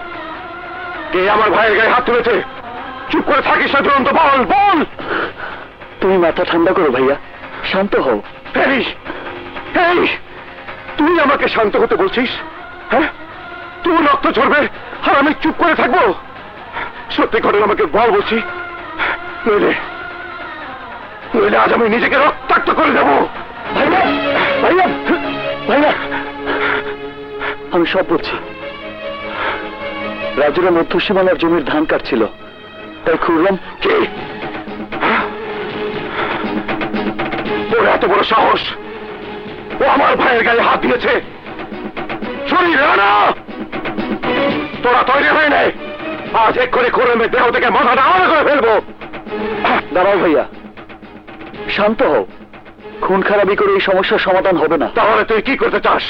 [SPEAKER 1] কে আমার ভাইয়ের গায়ে হাত তুলেছে? চুপ করে থাকিস না দুরন্ত, বল বল।
[SPEAKER 3] তুমি মাথা ঠান্ডা করো ভাইয়া, শান্ত হও।
[SPEAKER 1] তুই আমাকে শান্ত হতে বলছিস? হ্যাঁ, তুই রক্ত ঝরবে আর আমি চুপ করে থাকবো? সত্যি ঘটনা আমাকে বল বলছি, নইলে আজ আমি নিজেকে রক্তাক্ত করে দেব।
[SPEAKER 3] ভাইয়া ভাইয়া ভাইয়া, আমি সব বলছি। রাজুরা মধ্য সীমানার জমির ধান কাটছিল, তাই খুররাম।
[SPEAKER 1] কি? ওর এত বড় সাহস! ও আমার ভাইয়ের গায়ে হাত দিয়েছে। শরীর রানা, তোরা তৈরি হয়ে নেই, আজ এক্ষুনি খুররামের দেহ থেকে মাথাটা আলাদা করে ফেলবো।
[SPEAKER 3] দাঁড়াও ভাইয়া, শান্ত হও। খুন খারাপি করে এই সমস্যার সমাধান হবে না।
[SPEAKER 1] তাহলে তুই কি করতে চাস?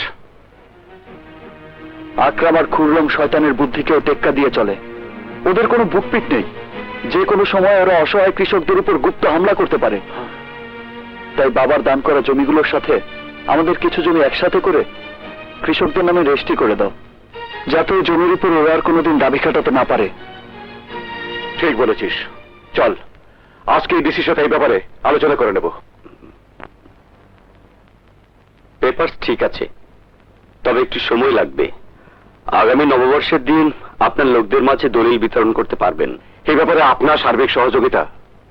[SPEAKER 3] আকরাম আর খুররাম শয়তানের বুদ্ধিকেও টেক্কা দিয়ে চলে। ওদের কোনো বুকপিট নেই, যে কোনো সময় ওরা অসহায় কৃষকদের উপর গুপ্ত হামলা করতে পারে। তাই বাবার দান করা জমিগুলোর সাথে আমাদের কিছু জমি একসাথে করে কৃষকদের নামে রেজিস্ট্রি করে দাও, যাতে ওই জমির উপর ওরা আর কোনোদিন দাবি খাটাতে না পারে।
[SPEAKER 1] ঠিক বলেছিস, চল আজকে ডিসির সাথে এই ব্যাপারে আলোচনা করে নেব।
[SPEAKER 3] পেপারস ঠিক আছে, তবে একটু সময় লাগবে। আগামী নববর্ষের দিন আপনার লোকদের মাঝে দলিল বিতরণ করতে পারবেন।
[SPEAKER 1] এই ব্যাপারে আপনার সার্বিক সহযোগিতা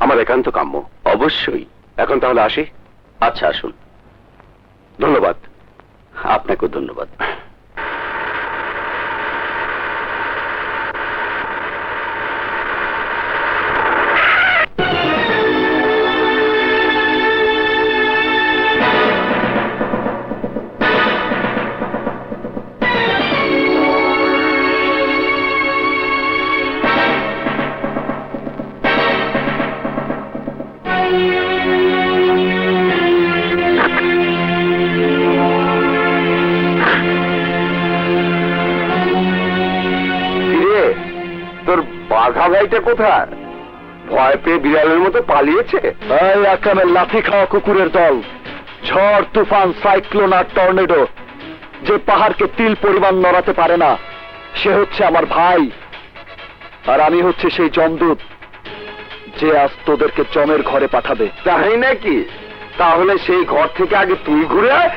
[SPEAKER 1] আমার একান্ত কাম্য।
[SPEAKER 3] অবশ্যই।
[SPEAKER 1] এখন তাহলে আসি।
[SPEAKER 3] আচ্ছা, আসুন।
[SPEAKER 1] ধন্যবাদ।
[SPEAKER 3] আপনাকেও ধন্যবাদ।
[SPEAKER 1] কিরে, তোর বাঘা ভাইটা কোথায়? ভয় পেয়ে বিড়ালের মতো পালিয়েছে?
[SPEAKER 3] এই আকরামের লাথি খাওয়া কুকুরের দল, ঝড় তুফান সাইক্লোন আর টর্নেডো, যে পাহাড়কে তিল পরিমাণ নড়াতে পারে না, সে হচ্ছে আমার ভাই। আর আমি হচ্ছে সেই যমদূত, যে আজ তোদেরকে জমের ঘরে পাঠাবে।
[SPEAKER 1] তাই নাকি? তাহলে সেই ঘর থেকে আগে তুই ঘুরে আয়।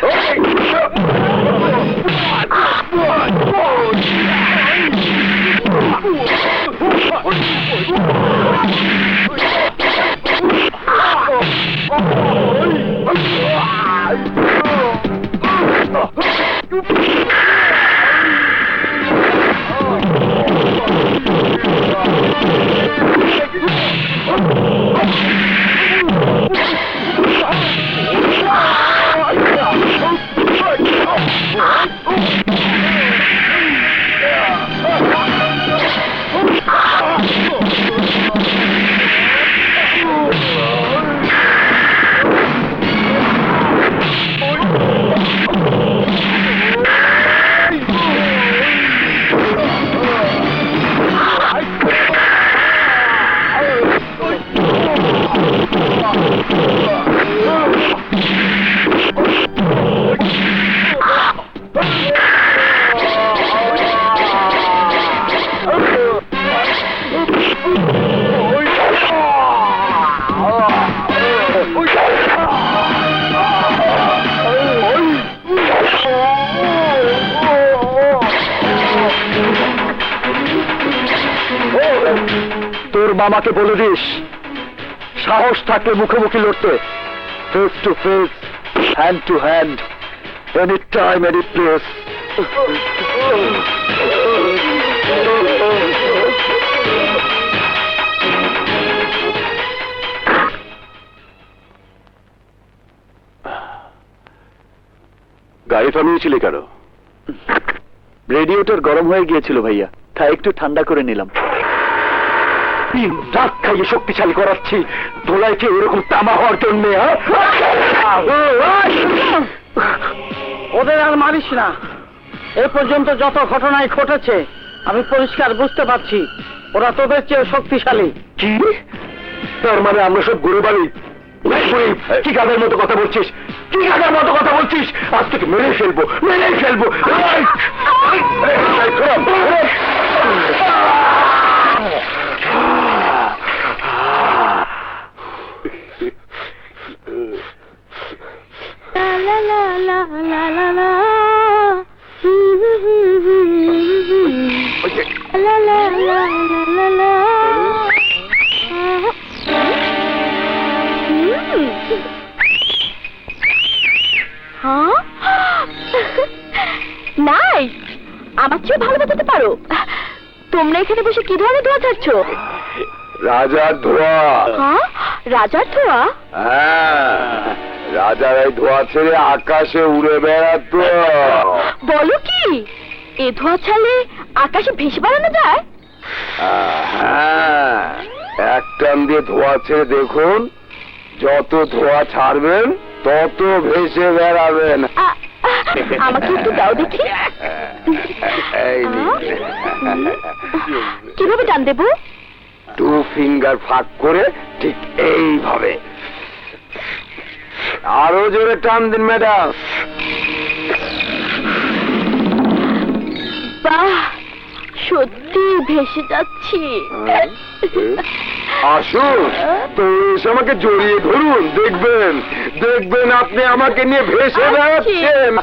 [SPEAKER 3] তোর মামাকে বলে দিস, সাহস থাকলে মুখোমুখি লড়তে, face to face, hand to hand, any time any place.
[SPEAKER 1] গাড়ি থামিয়েছিলি কেন?
[SPEAKER 3] রেডিয়েটর গরম হয়ে গিয়েছিল ভাইয়া, তাই একটু ঠান্ডা করে নিলাম। রাত খাইয়ে শক্তিশালী করাচ্ছি ধোলাইকে এরকম তামা হওয়ার জন্য।
[SPEAKER 2] ওদের আর মারিস না। এ পর্যন্ত যত ঘটনাই ঘটেছে আমি পরিষ্কার বুঝতে পারছি ওরা তোদের চেয়ে শক্তিশালী।
[SPEAKER 1] কি? তার মানে আমরা সব গরু বাড়ি? কি গাধার মতো কথা বলছিস? কি গাধার মতো কথা বলছিস? আজ থেকে মেরে ফেলবো, মেরে ফেলবো।
[SPEAKER 4] La la la la la la. La la la la la la. হ্যাঁ, নাইস। আমার চেয়ে ভালো বাজাতে পারো। তোমরা এখানে বসে কি ধরনের ধোঁয়া ছাড়ছো?
[SPEAKER 1] রাজার ধোয়া।
[SPEAKER 4] হ্যাঁ, রাজার ধোঁয়া?
[SPEAKER 1] হ্যাঁ, রাজার এই ধোয়া ছেড়ে আকাশে উড়ে বেড়াতো।
[SPEAKER 4] বলো কি, এ ধোঁয়া ছাড়লে আকাশে ভেসে বেড়ানো যায়?
[SPEAKER 1] হ্যাঁ, এক টান দিয়ে ধোয়া ছেড়ে দেখুন, যত ধোয়া ছাড়বেন তত ভেসে বেড়াবেন।
[SPEAKER 4] আমাকে একটু দাও দেখি।
[SPEAKER 1] এই নিন।
[SPEAKER 4] কিভাবে টান দেবো?
[SPEAKER 1] 2 ফিঙ্গার ফাঁক করে ঠিক এইভাবে। আরো জোরে টান দিন ম্যাডাম।
[SPEAKER 4] বাহ, সত্যি ভেসে যাচ্ছি।
[SPEAKER 1] আসুন তো এসে আমাকে জড়িয়ে ধরুন, দেখবেন দেখবেন আপনি আমাকে নিয়ে ভেসে বেড়াচ্ছেন।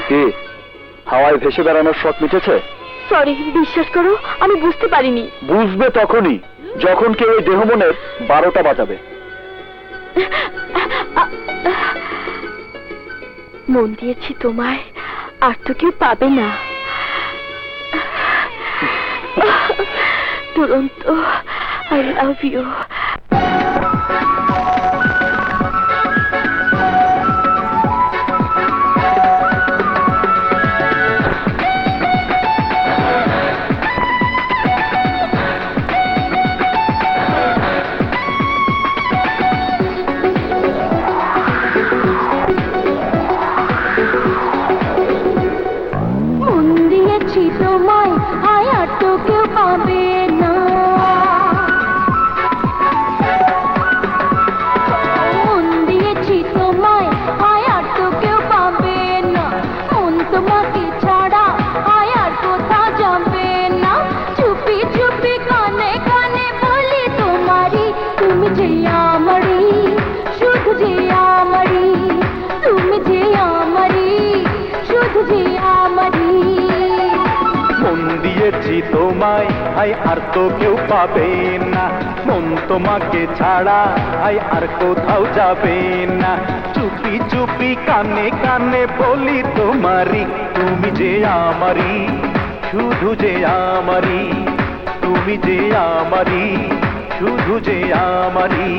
[SPEAKER 3] কি হাওয়ায় ভেসে বেড়ানোর শখ মিটেছে?
[SPEAKER 4] সরি, বিশ্বাস করো আমি বুঝতে পারিনি।
[SPEAKER 3] বুঝবে তখনই যখন কেউ ওই দেহ মনের 12টা বাজাবে।
[SPEAKER 4] মন দিয়েছি তোমায়, আর তো কেউ পাবে না। দুরন্ত, আই লাভ ইউ। মন দিয়েছি তোমায়, আয় আর তো কেউ পাবে না। মন দিয়েছি তোমায়, আয় আর তো কেউ পাবে না। মন তোমাকে ছাড়া আয় আর কোথাও যাবে না। চুপি চুপি কানে কানে বলি তোমারই, তুমি যে আমারই, শুধু যে আমারই, তুমি যে আমারই, শুধু যে আমারই।
[SPEAKER 5] মন দিয়েছি তোমায়, আই আর তো কেউ পাবে না। মন তোমাকে ছাড়া আই আর কোথাও যাবে না। চুপি চুপি কানে কানে বলি তোমারই, তুমি যে আমারই, শুধু যে আমারই, তুমি যে আমারই, শুধু যে আমারই।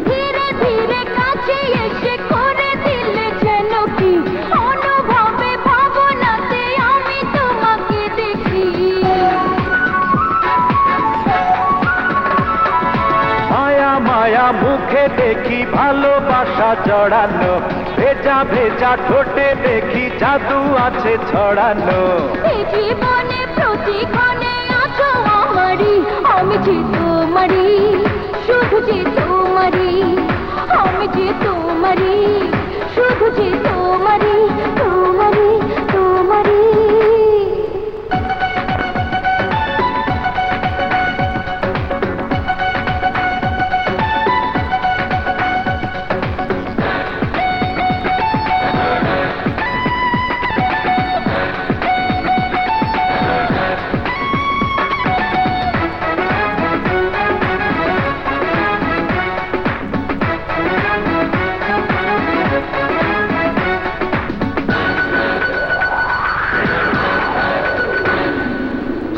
[SPEAKER 4] ধীরে ধীরে কাছে এসে করে দিলে যেন কি অনুভবে ভাবনাতে আমি তোমাকে দেখি।
[SPEAKER 5] মায়া মায়া মুখে দেখি ভালোবাসা জড়ানো, ভেজা ভেজা ঠোঁটে দেখি জাদু আছে ছড়ানো।
[SPEAKER 4] এই জীবনে প্রতিক্ষণে আছো আমারই, আমি যে তোমারই, শুধু যে তোমারই, আমি যে তোমারই, শুধু যে তোমারই, তোমারই, তোমারই।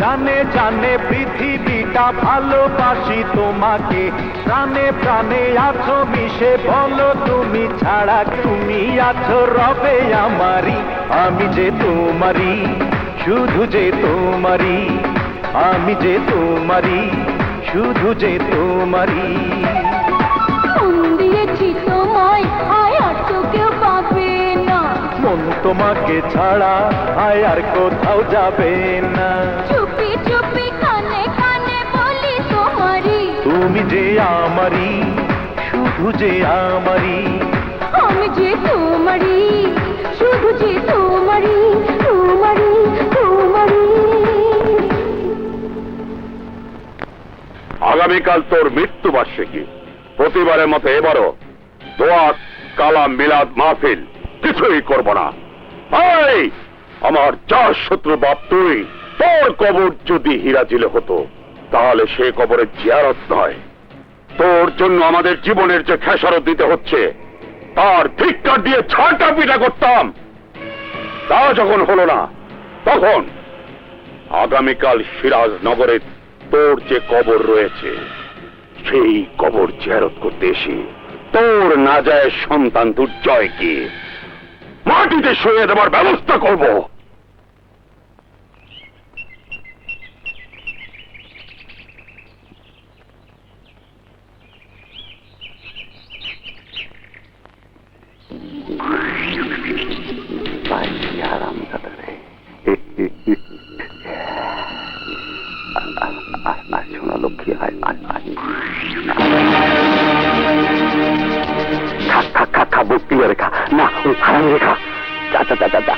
[SPEAKER 5] জানে জানে পৃথিবীটা কতটা ভালোবাসি তোমাকে, প্রাণে প্রাণে আছো মিশে, বলো তুমি ছাড়া তুমি আছো রবে আমারই, আমি যে তোমারই, শুধু যে তোমারই, আমি যে তোমারই, শুধু যে তোমারই।
[SPEAKER 4] মন দিয়েছি তোমায়, আয় আর তো কেউ পাবে না।
[SPEAKER 5] মন তোমাকে ছাড়া আয় আর কোথাও যাবে না।
[SPEAKER 4] চুপি চুপি কানে কানে বলি তোমারই,
[SPEAKER 5] তুমি যে আমারই, শুধু যে আমারই,
[SPEAKER 4] আমি যে তোমারই, শুধু যে তোমারই, তোমারই, তোমারই।
[SPEAKER 3] আগামীকাল তোর মৃত্যুবার্ষিকী, প্রতিবারের মতো এবারও দোয়া কালাম মিলাদ মাহফিল কিছুই করব না। এই আমার যার শত্রু বাপ তুই, তোর কবর যদি হীরাজিলে হতো তাহলে সে কবরের জিয়ারত নয়, তোর জন্য আমাদের জীবনের যে খেসারত দিতে হচ্ছে তার ধিক্কার দিয়ে ছাঁটা পিটা করতাম। তা যখন হলো না, তখন আগামীকাল সিরাজনগরে তোর যে কবর রয়েছে সেই কবর জিয়ারত করতে এসে তোর নাজায়েজ সন্তান দুর্জয়কে মাটিতে শুয়ে দেওয়ার ব্যবস্থা করব। সোনা লক্ষ্মী, আয় আয় আয়, খা খা খা খা, বক্তি রেখা না, ওই হারামি রেখা, যা যা যা যা যা।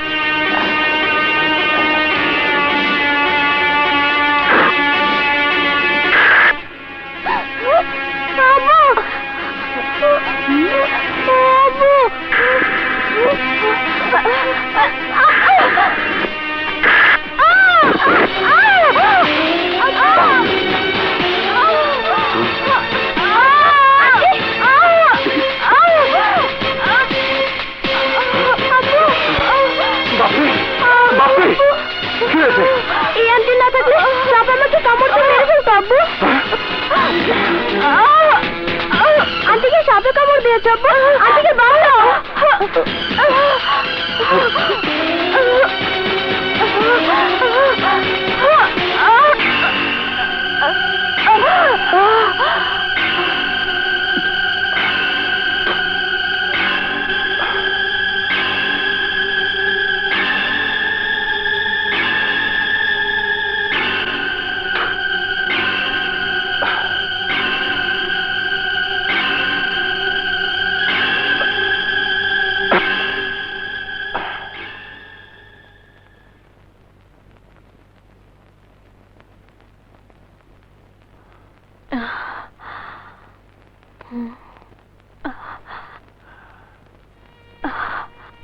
[SPEAKER 4] এই আন্টি না থাকলে সাপ আমাকে কামড় দিয়ে মেরে ফেলতো আব্বু। আন্টিকে সাপে কামড় দিয়েছে আব্বু, আন্টিকে বাঁচাও।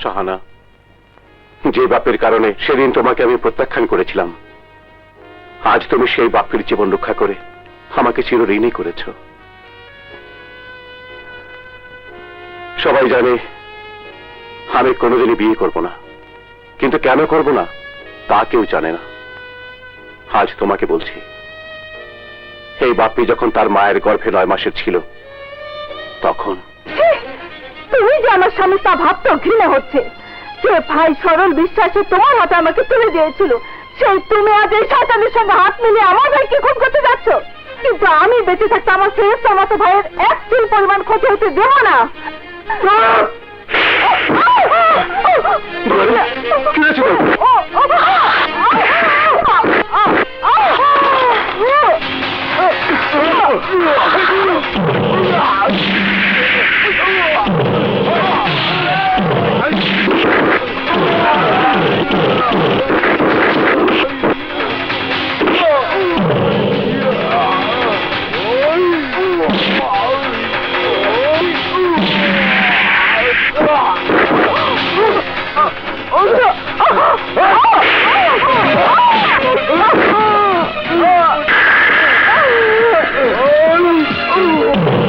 [SPEAKER 3] শাহানা, যে বাপের কারণে সেদিন তোমাকে আমি প্রত্যাখ্যান করেছিলাম, আজ তুমি সেই বাপের জীবন রক্ষা করে আমাকে চিরঋণী করেছ। সবাই জানে আমি কোনোদিনই বিয়ে করব না, কিন্তু কেন করব না তা কেউ জানে না। আজ তোমাকে বলছি, এই বাপ্পি যখন তার মায়ের গর্ভে 9 মাসের ছিল, তখন
[SPEAKER 4] তুমি যে আমার স্বামী তা ভাবতেও ঘৃণা হচ্ছে। যে ভাই সরল বিশ্বাসে তোমার হাতে আমাকে তুলে দিয়েছিল, সেই তুমি আজ এই শয়তানের সঙ্গে হাত মিলিয়ে আমার ভাইকে খুন করতে যাচ্ছ। কিন্তু আমি বেঁচে থাকতে আমার শেষ মতো ভাইয়ের 1 তিল পরিমাণ ক্ষতি হতে দেব না।
[SPEAKER 3] কি হয়েছে তোর?
[SPEAKER 4] Oh!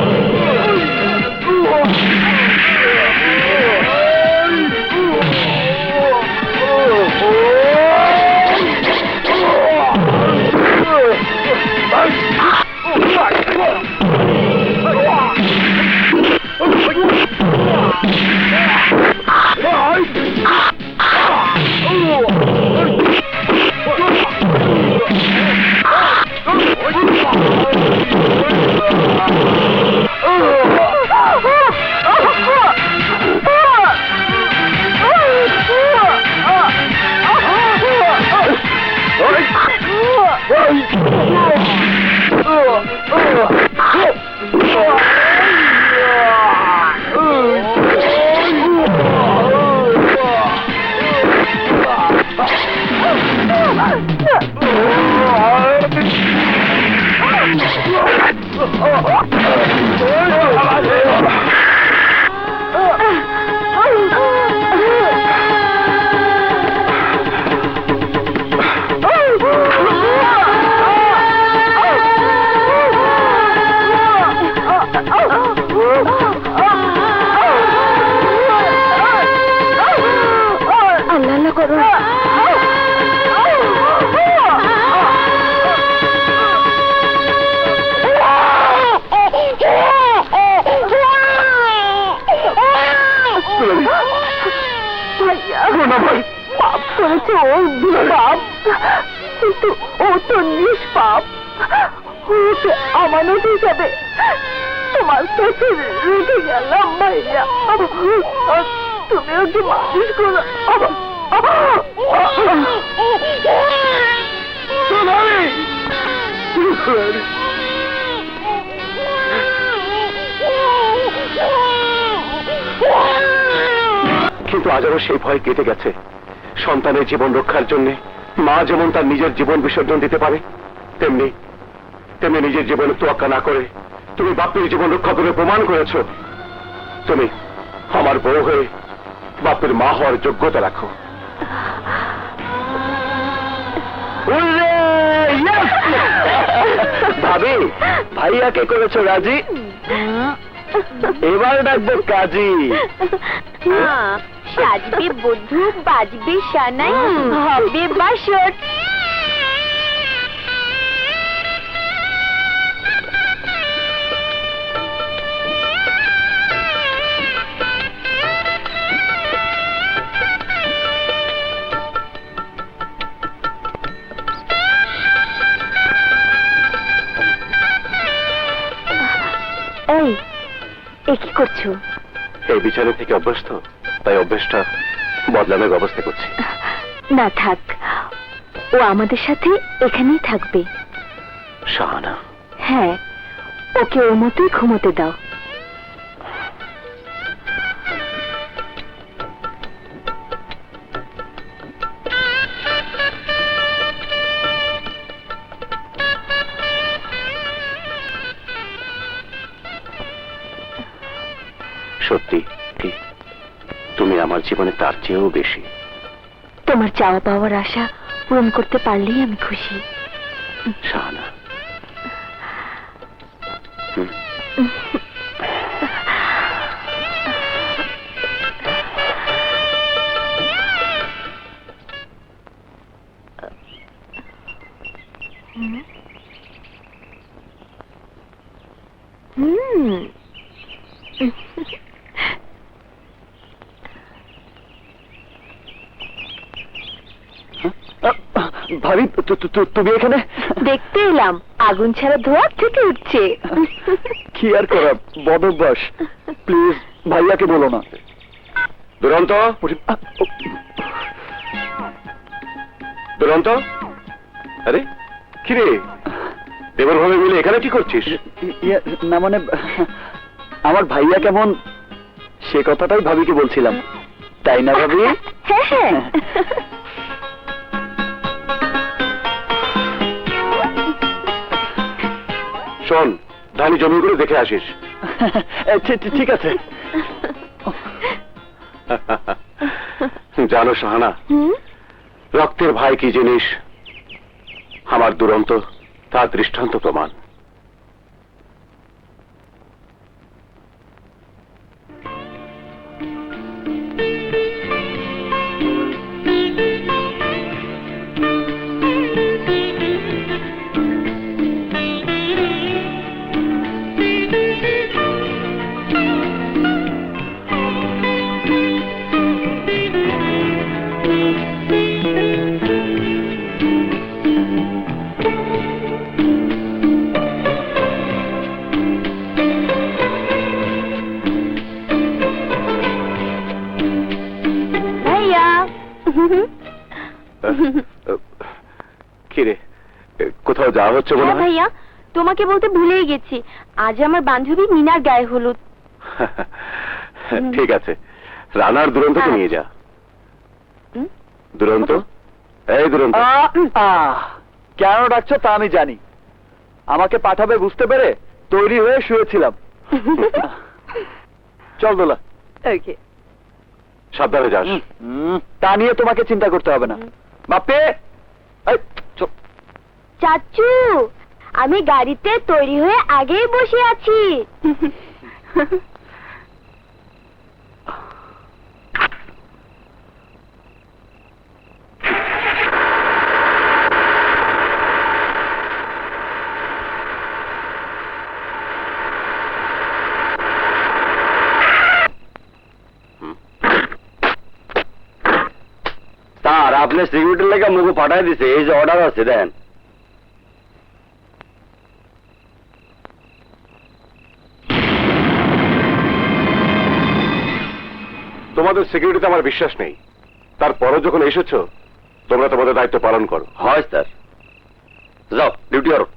[SPEAKER 4] আল্লাহ আল্লাহ করো। পাপ করেছে ও, পাপ, কিন্তু ও তো নিষ্পাপ। ওকে আমানত হিসাবে তোমার কাছে রেখে গেলাম ভাইয়া। তুমি ওকে মানুষ করো।
[SPEAKER 1] কিন্তু আজ আমার সেই ভয় কেটে গেছে। সন্তানের জীবন রক্ষার জন্য মা যেমন তার নিজের জীবন বিসর্জন দিতে পারে, তেমনি তেমনি নিজের জীবনের তোয়াক্কা না করে তুমি বাপের জীবন রক্ষা করে প্রমাণ করেছ তুমি আমার বউ হয়ে বাপের মা হওয়ার যোগ্যতা রাখো। ভাবি, ভাইয়াকে করেছো রাজি, এবার ডাকবো কাজী।
[SPEAKER 4] সাজবে বধূ, বাজবে সানাই, হবে বাসর। এই, এ কি করছো?
[SPEAKER 1] এই বিছানা থেকে অভ্যস্ত, তাই অভ্যেসটা বদলানোর ব্যবস্থা করছি।
[SPEAKER 4] না থাক, ও আমাদের সাথে এখানেই থাকবে।
[SPEAKER 1] শাহানা,
[SPEAKER 4] হ্যাঁ, ওকে ওর মতোই ঘুমোতে দাও।
[SPEAKER 1] সত্যি তুমি আমার জীবনে তার চেয়েও বেশি।
[SPEAKER 4] তোমার চাওয়া পাওয়ার আশা পূরণ করতে পারলেই আমি খুশি।
[SPEAKER 1] শাহানা, ভাবি তুমি এখানে?
[SPEAKER 4] দেখতে এলাম আগুন ছাড়া ধোঁয়া থেকে উঠছে।
[SPEAKER 3] কি আর করা, বদ অভ্যাস। প্লিজ ভাইয়াকে বলো না।
[SPEAKER 1] দুরন্ত, দুরন্ত, আরে কি রে, দেবর ভাবে মিলে এখানে কি করছিস?
[SPEAKER 3] না মানে আমার ভাইয়া কেমন সে কথাটাই ভাবিকে বলছিলাম, তাই না ভাবি?
[SPEAKER 4] হ্যাঁ হ্যাঁ।
[SPEAKER 1] শোন, ধানি জমিগুলো দেখে আসিস।
[SPEAKER 3] ঠিক আছে।
[SPEAKER 1] জানো শাহানা, রক্তের ভাই কি জিনিস আমার দুরন্ত তার দৃষ্টান্ত প্রমাণ। কিরে, কোথাও যাওয়া হচ্ছে মনে
[SPEAKER 4] হ্যাঁ
[SPEAKER 1] হয়?
[SPEAKER 4] ভাইয়া, তোমাকে বলতে ভুলেই গেছি, আজ আমার বান্ধবী মিনার গায়ে হলুদ।
[SPEAKER 1] ঠিক আছে, রানার দুরন্তকে নিয়ে যা। দুরন্ত, এই দুরন্ত,
[SPEAKER 3] কেন ডাকছো তা আমি জানি। আমাকে পাঠাবে বুঝতে পেরে তৈরি হয়ে শুয়েছিলাম। চল দোলা।
[SPEAKER 2] ওকে।
[SPEAKER 1] সাবধানে যাস।
[SPEAKER 3] তা নিয়ে তোমাকে চিন্তা করতে হবে না। বাপে, এই, চল।
[SPEAKER 4] চাচু, আমি গাড়িতে তৈরি হয়ে আগেই বসে আছি।
[SPEAKER 3] স্যার, আপনি সিকিউরিটির লেগে মুখ পাঠাই দিছে, এই যে অর্ডার আছে দেন।
[SPEAKER 1] তোমাদের সিকিউরিটিতে আমার বিশ্বাস নেই, তারপরও যখন এসেছো তোমরা তোমাদের দায়িত্ব পালন করো।
[SPEAKER 3] হয় স্যার, যাও ডিউটি করো।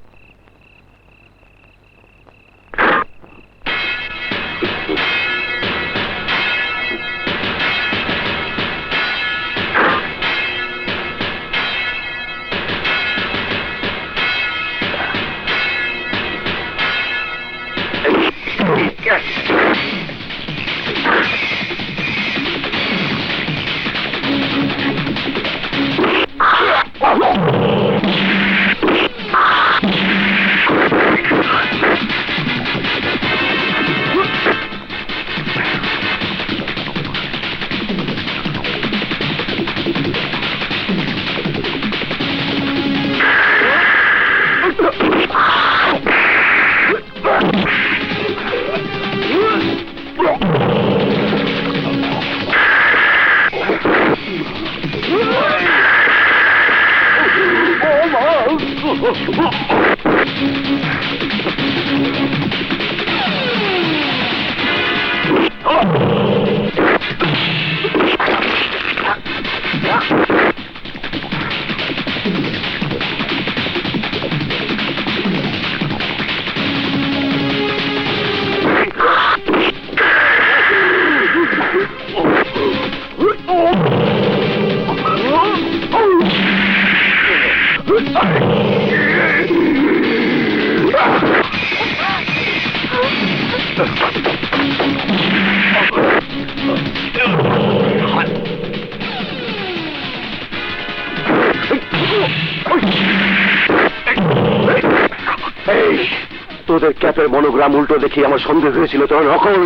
[SPEAKER 1] তোদের ক্যাপের মনোগ্রাম উল্টো দেখি আমার সন্দেহ হয়েছিল তোর নকল।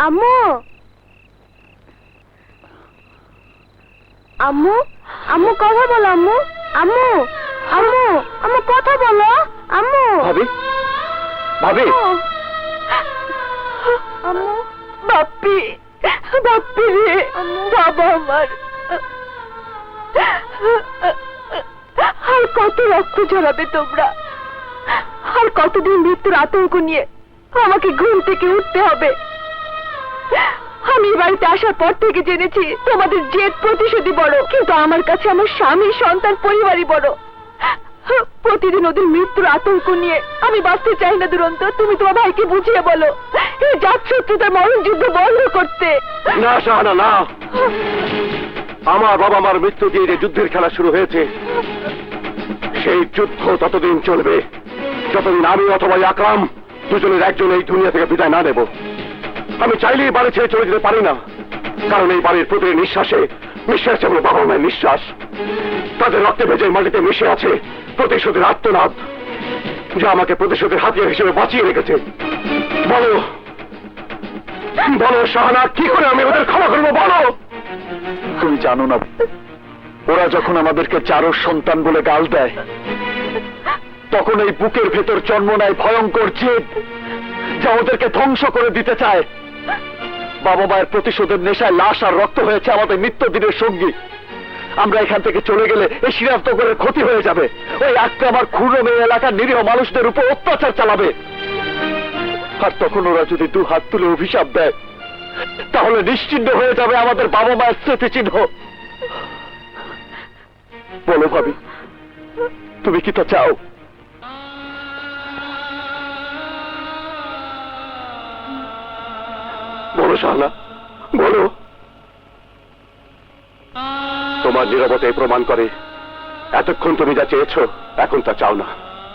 [SPEAKER 4] আম্মু, আম্মু, আম্মু কথা বলো। আম্মু, আম্মু, আম্মু, আম্মু কথা বলো। আম্মু,
[SPEAKER 3] ভাবি, ভাবি,
[SPEAKER 4] আম্মু, বাপ্পি, বাপ্পি রে, বাবা আমার। আর কত রক্ত ঝরাবে তোমরা? আর কতদিন মৃত্যুর আতঙ্ক নিয়ে আমাকে ঘুম থেকে উঠতে হবে? আমি এই বাড়িতে আসার পর থেকে জেনেছি তোমাদের জেদ প্রতিশোধী বড়, কিন্তু আমার কাছে আমার স্বামী, সন্তান, পরিবারই বড়। প্রতিদিন ওদের মৃত্যুর আতঙ্ক নিয়ে আমি বাঁচতে চাই না। দুরন্ত, তুমি তোমার ভাইকে বুঝিয়ে বলো এই জাত শত্রুতার মরণ যুদ্ধ বন্ধ করতে।
[SPEAKER 1] না শাহানা, না। আমার বাবা মার মৃত্যু দিয়ে যে যুদ্ধের খেলা শুরু হয়েছে, সেই যুদ্ধ ততদিন চলবে যতদিন আমি অথবা আকরাম দুজনের একজন এই দুনিয়া থেকে বিদায় না নেব। আমি চাইলেই বাড়ি ছেড়ে চলে যেতে পারি না, কারণ এই বাড়ির প্রতিটি নিঃশ্বাসে মিশে আছে আমার বাবা মায়ের নিঃশ্বাস। তাদের রক্তে ভেজে মাটিতে মিশে আছে প্রতিশোধের আত্মনাদ, যা আমাকে প্রতিশোধের হাতিয়ার হিসেবে বাঁচিয়ে রেখেছে। বলো, বলো শাহানা, কি করে আমি ওদের ক্ষমা করবো? বলো।
[SPEAKER 3] তুমি জানো না, ওরা যখন আমাদেরকে চারর সন্তান বলে গাল দেয়, তখন এই বুকের ভেতর জন্ম নেয় ভয়ঙ্কর জেদ, যা ওদেরকে ধ্বংস করে দিতে চায়। বাবা মায়ের প্রতিশোধের নেশায় লাশ আর রক্ত হয়েছে আমাদের নিত্যদিনের সঙ্গী। আমরা এখান থেকে চলে গেলে এই শ্রীরামনগরের ক্ষতি হয়ে যাবে। ওই আকরাম আর খুররম এই এলাকার নিরীহ মানুষদের উপর অত্যাচার চালাবে। আর তখন ওরা যদি দু হাত তুলে অভিশাপ দেয়, তাহলে নিশ্চিহ্ন হয়ে যাবে আমাদের বাবা মায়ের স্মৃতিচিহ্ন। বলো ভাবি, তুমি কি তা চাও?
[SPEAKER 1] বলো শাহলা, বলো। তোমার নীরবতায় প্রমাণ করে এতক্ষণ তুমি যা চেয়েছো এখন তা চাও না।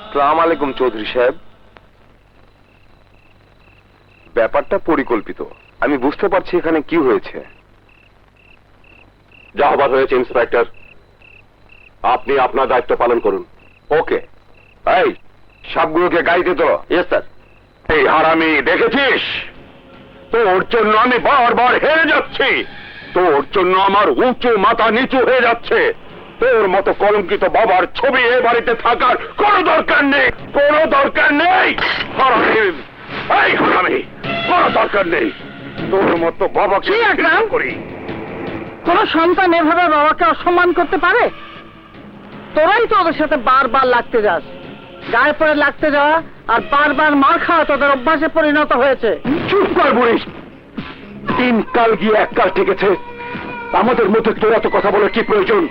[SPEAKER 1] আসসালামু আলাইকুম চৌধুরী সাহেব। ব্যাপারটা পরিকল্পিত, আমি বুঝতে পারছি এখানে কি হয়েছে। যা হবার হয়েছে ইন্সপেক্টর, আপনি আপনার দায়িত্ব পালন করুন। ওকে। এই সবগুলোকে গাড়িতে তো। Yes sir. এই হারামি দেখেছিস, তোর জন্য আমি বারবার হেরে যাচ্ছি, তোর জন্য আমার উঁচু মাথা নিচু হয়ে যাচ্ছে। তোর মতো কলঙ্কিত বাবার ছবি এ বাড়িতে থাকার কোনো দরকার নেই, কোনো দরকার নেই। হারামি, এই হারামি, কোনো দরকার নেই। তোর মতো বাবাকে
[SPEAKER 2] কি আকরাম?
[SPEAKER 1] ঘৃণা করি।
[SPEAKER 2] কোন সন্তান এভাবে বাবাকে অসম্মান করতে পারে? তোরাই তো ওদের সাথে বারবার লাগতে যাস, গায়ে পড়ে লাগতে যাওয়া আর বারবার মার খাওয়া তোদের অভ্যাসে পরিণত হয়েছে।
[SPEAKER 1] চুপ কর বুড়িস, তিন কাল গিয়ে এক কাল ঠেকেছে। আমাদের মধ্যে তোর এত কথা বলে কি প্রয়োজন?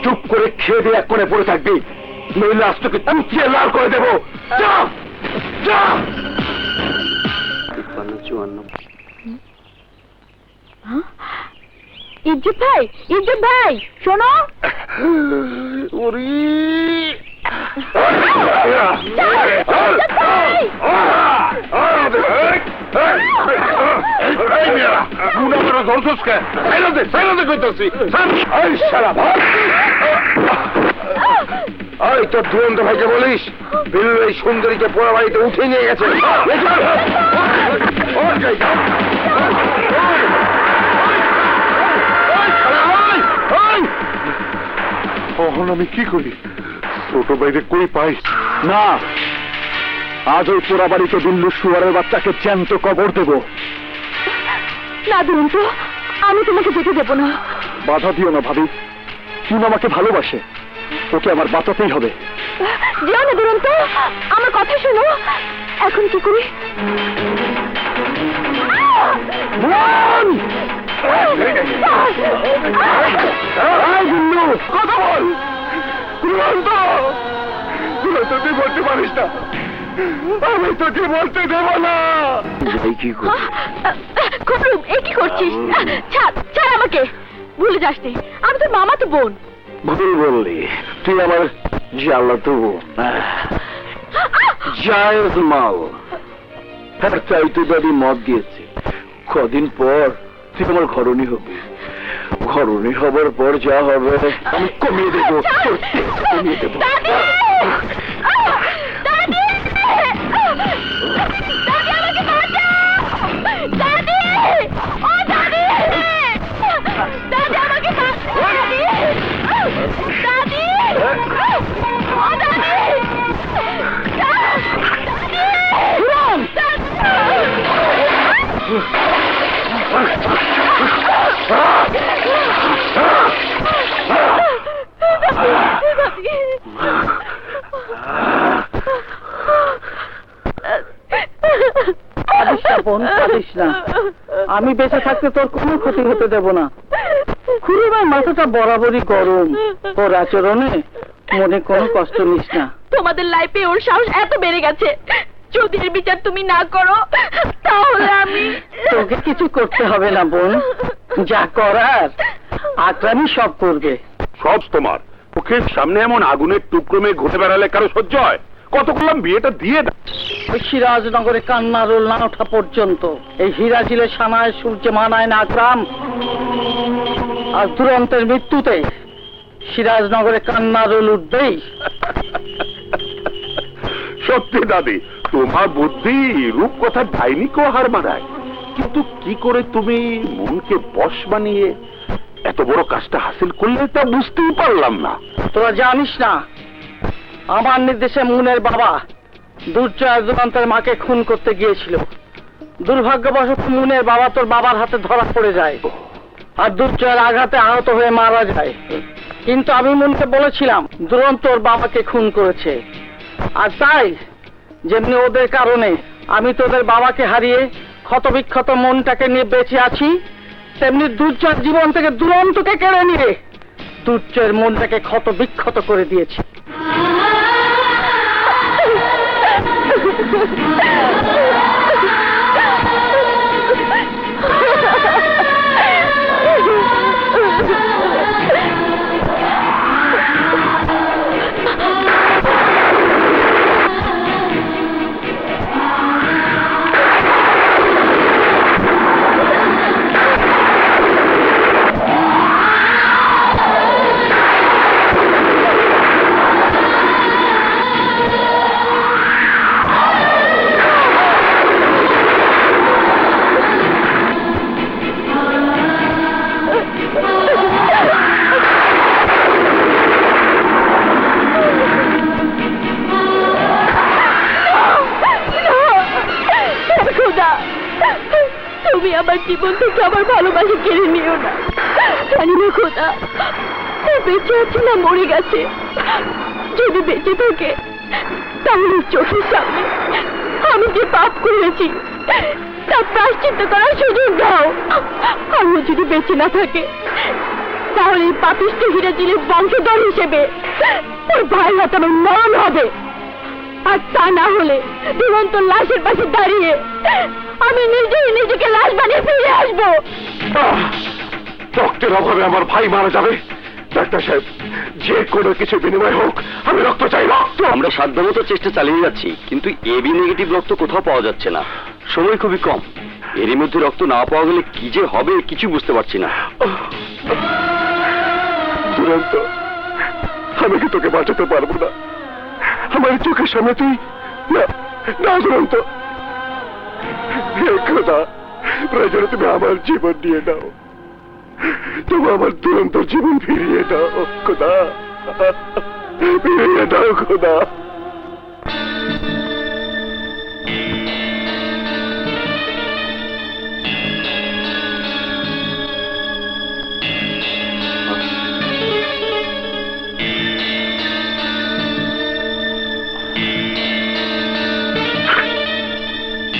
[SPEAKER 1] চুপ করে খেয়ে দিয়ে এক কোণে পড়ে থাকবি, নইলে আজ তোকে কুচিয়ে লাল করে দেবো। যা যা।
[SPEAKER 3] 53, 54।
[SPEAKER 4] ইজ্জত ভাই, ইজ্জত ভাই, শোনো।
[SPEAKER 1] তোর দুরন্ত ভাইকে বলিস বিল্লু এই সুন্দরীকে পোড়া বাড়িতে উঠে নিয়ে গেছে।
[SPEAKER 3] এখন আমি কি করি? ছোট বাইরে কই পাই না। আজ ওই পোড়া বাড়িতে বিল্লু শুয়ারের বাচ্চাকে জ্যান্ত কবর দেব।
[SPEAKER 4] না দুরন্ত, আমি তোমাকে যেতে দেবো না।
[SPEAKER 3] বাধা দিও না ভাবি, তুমি আমাকে ভালোবাসে, ওকে আমার বাঁচাতেই হবে।
[SPEAKER 4] যেও না দুরন্ত, আমার কথা শোনো। এখন কি করি?
[SPEAKER 1] কথা বল। তুই বলতে পারিস না, আমি তোকে বলতে দেব না। কি
[SPEAKER 4] খুবরুম, এ কি করছিস? ছাড়, ছাড় আমাকে। ভুলে যাস নি, আমি তোর মামা তো বোন।
[SPEAKER 1] ভুল বললি, তুই আমার জ্বালাতো জায়েজ মাল। তাই তো দাদি মদ দিয়েছে, কদিন পর তুই আমার ঘরণী হবি। ঘরণী হবার পর যা হবে আমি কমিয়ে দেবো, কমিয়ে দেবো।
[SPEAKER 4] দাদি! দাদি! দাদি, আমাকে বাঁচাও! দাদি! ও দাদি! দাদি, আমাকে বাঁচাও! দাদি! দাদি! ও দাদি!
[SPEAKER 2] কাঁদিস না বোন, কাঁদিস না। আমি বেঁচে থাকতে তোর কোনো ক্ষতি হতে দেব না। খুড়িমার মাথাটা বরাবরই গরম, তোর আচরণে মনে কোনো কষ্ট নিস না।
[SPEAKER 4] তোমাদের লাইফে ওর সাহস এত বেড়ে গেছে, যদি এর বিচার তুমি না করো তাহলে আমি।
[SPEAKER 2] তোকে কিছু করতে হবে না বোন, যা করার আকরামই সব করবে।
[SPEAKER 1] সব তোমার মুখের সামনে এমন আগুনের টুকরো মেয়ে ঘুরে বেড়ালে কারো সহ্য হয়? কত করলাম বিয়েটা দিয়ে দাও।
[SPEAKER 2] ওই সিরাজনগরে কান্না রোল না ওঠা পর্যন্ত এই হিরাজিলে সানায় সূর্যে মানায় না আকরাম। আর দুরন্তের মৃত্যুতে সিরাজনগরে কান্না রোল উঠবেই।
[SPEAKER 1] সত্যি দাদি, তোমার বুদ্ধি রূপ কথা ডাইনিকেও হার মানায়। কিন্তু কি করে তুমি মনকে বশ বানিয়ে এত বড় কাজটা হাসিল করলে তা বুঝতেই পারলাম না।
[SPEAKER 2] তোরা জানিস না, আমার নির্দেশে মুনের বাবা দুর্জয় দুরন্তের মাকে খুন করতে গিয়েছিল। দুর্ভাগ্যবশত মুনের বাবা তোর বাবার হাতে ধরা পড়ে যায় আর দুর্জয়ের আঘাতে আহত হয়ে মারা যায়। কিন্তু আমি মুনকে বলেছিলাম দুরন্ত ওর বাবাকে খুন করেছে, আর তাই যেমনি ওদের কারণে আমি তোদের বাবাকে হারিয়ে ক্ষতবিক্ষত মনটাকে নিয়ে বেঁচে আছি, তেমনি দুর্জয়ের জীবন থেকে দুরন্তকে কেড়ে নিয়ে দুর্জয়ের মনটাকে ক্ষত বিক্ষত করে দিয়েছি।
[SPEAKER 4] তুমি আমার জীবন থেকে আমার ভালোবাসা কেড়ে নিও না। জানি না খোদা ও বেঁচে আছে না মরে গেছে। যদি বেঁচে থাকে তাহলে চোখের সামনে আমি যে পাপ করেছি তার প্রায়শ্চিত্ত করার সুযোগ দাও। আর ও যদি বেঁচে না থাকে তাহলে এই পাপিষ্ঠ হিরাজিলের বংশধর হিসেবে ওর ভাই হাতে আমার মরণ হবে। আর তা না হলে দুরন্ত লাশের পাশে দাঁড়িয়ে আমি নিজেই নিজেকে লাশ বানিয়ে ফিরে আসবো।
[SPEAKER 1] রক্তের অভাবে আমার ভাই মারা যাবে? ডাক্তার সাহেব, যে কোনো কিছু বিনিময় হোক, আমি রক্ত চাই, রক্ত।
[SPEAKER 3] আমরা সাধ্যমতো চেষ্টা চালিয়ে যাচ্ছি, কিন্তু এবি নেগেটিভ রক্ত কোথাও পাওয়া যাচ্ছে না। সময় খুবই কম। এরই মধ্যে রক্ত না পাওয়া গেলে কি যে হবে কিছু বুঝতে পারছি না।
[SPEAKER 1] দুরন্ত, আমি কি তোকে বাঁচাতে পারবো না? আমার চোখের সামনে তুই না, না দুরন্ত, হে খোদা, প্রয়োজনে তুমি আমার জীবন দিয়ে দাও, তবু আমার দুরন্ত জীবন ফিরিয়ে দাও খোদা, ফিরিয়ে দাও খোদা।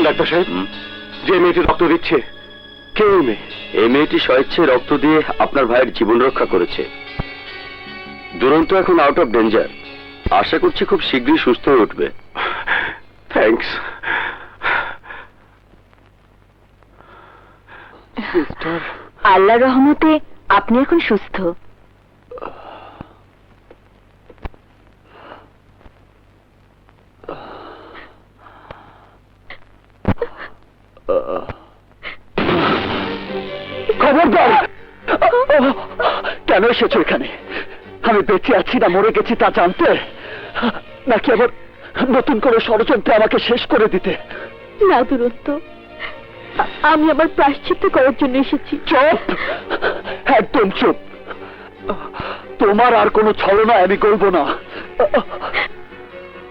[SPEAKER 1] ডাক্তার সাহেব, যে মেয়েটি রক্ত দিচ্ছে কে ওই মেয়ে?
[SPEAKER 3] এই মেয়েটি স্বেচ্ছায় রক্ত দিয়ে আপনার ভাইয়ের জীবন রক্ষা করেছে। দুরন্ত এখন আউট অফ ডেঞ্জার। আশা করছি খুব শীঘ্রই সুস্থ হয়ে উঠবে।
[SPEAKER 1] থ্যাঙ্কস।
[SPEAKER 4] আল্লাহর রহমতে আপনি এখন সুস্থ।
[SPEAKER 2] খবরদার! কেন এসেছো এখানে? আমি বেঁচে আছি না মরে গেছি তা জানতে, নাকি আবার নতুন করে ষড়যন্ত্রে আমাকে শেষ করে দিতে?
[SPEAKER 4] না দুরন্ত, আমি আমার প্রায়শ্চিত্ত করার জন্য এসেছি।
[SPEAKER 2] চুপ, একদম চুপ। তোমার আর কোনো ছলনা আমি করব না।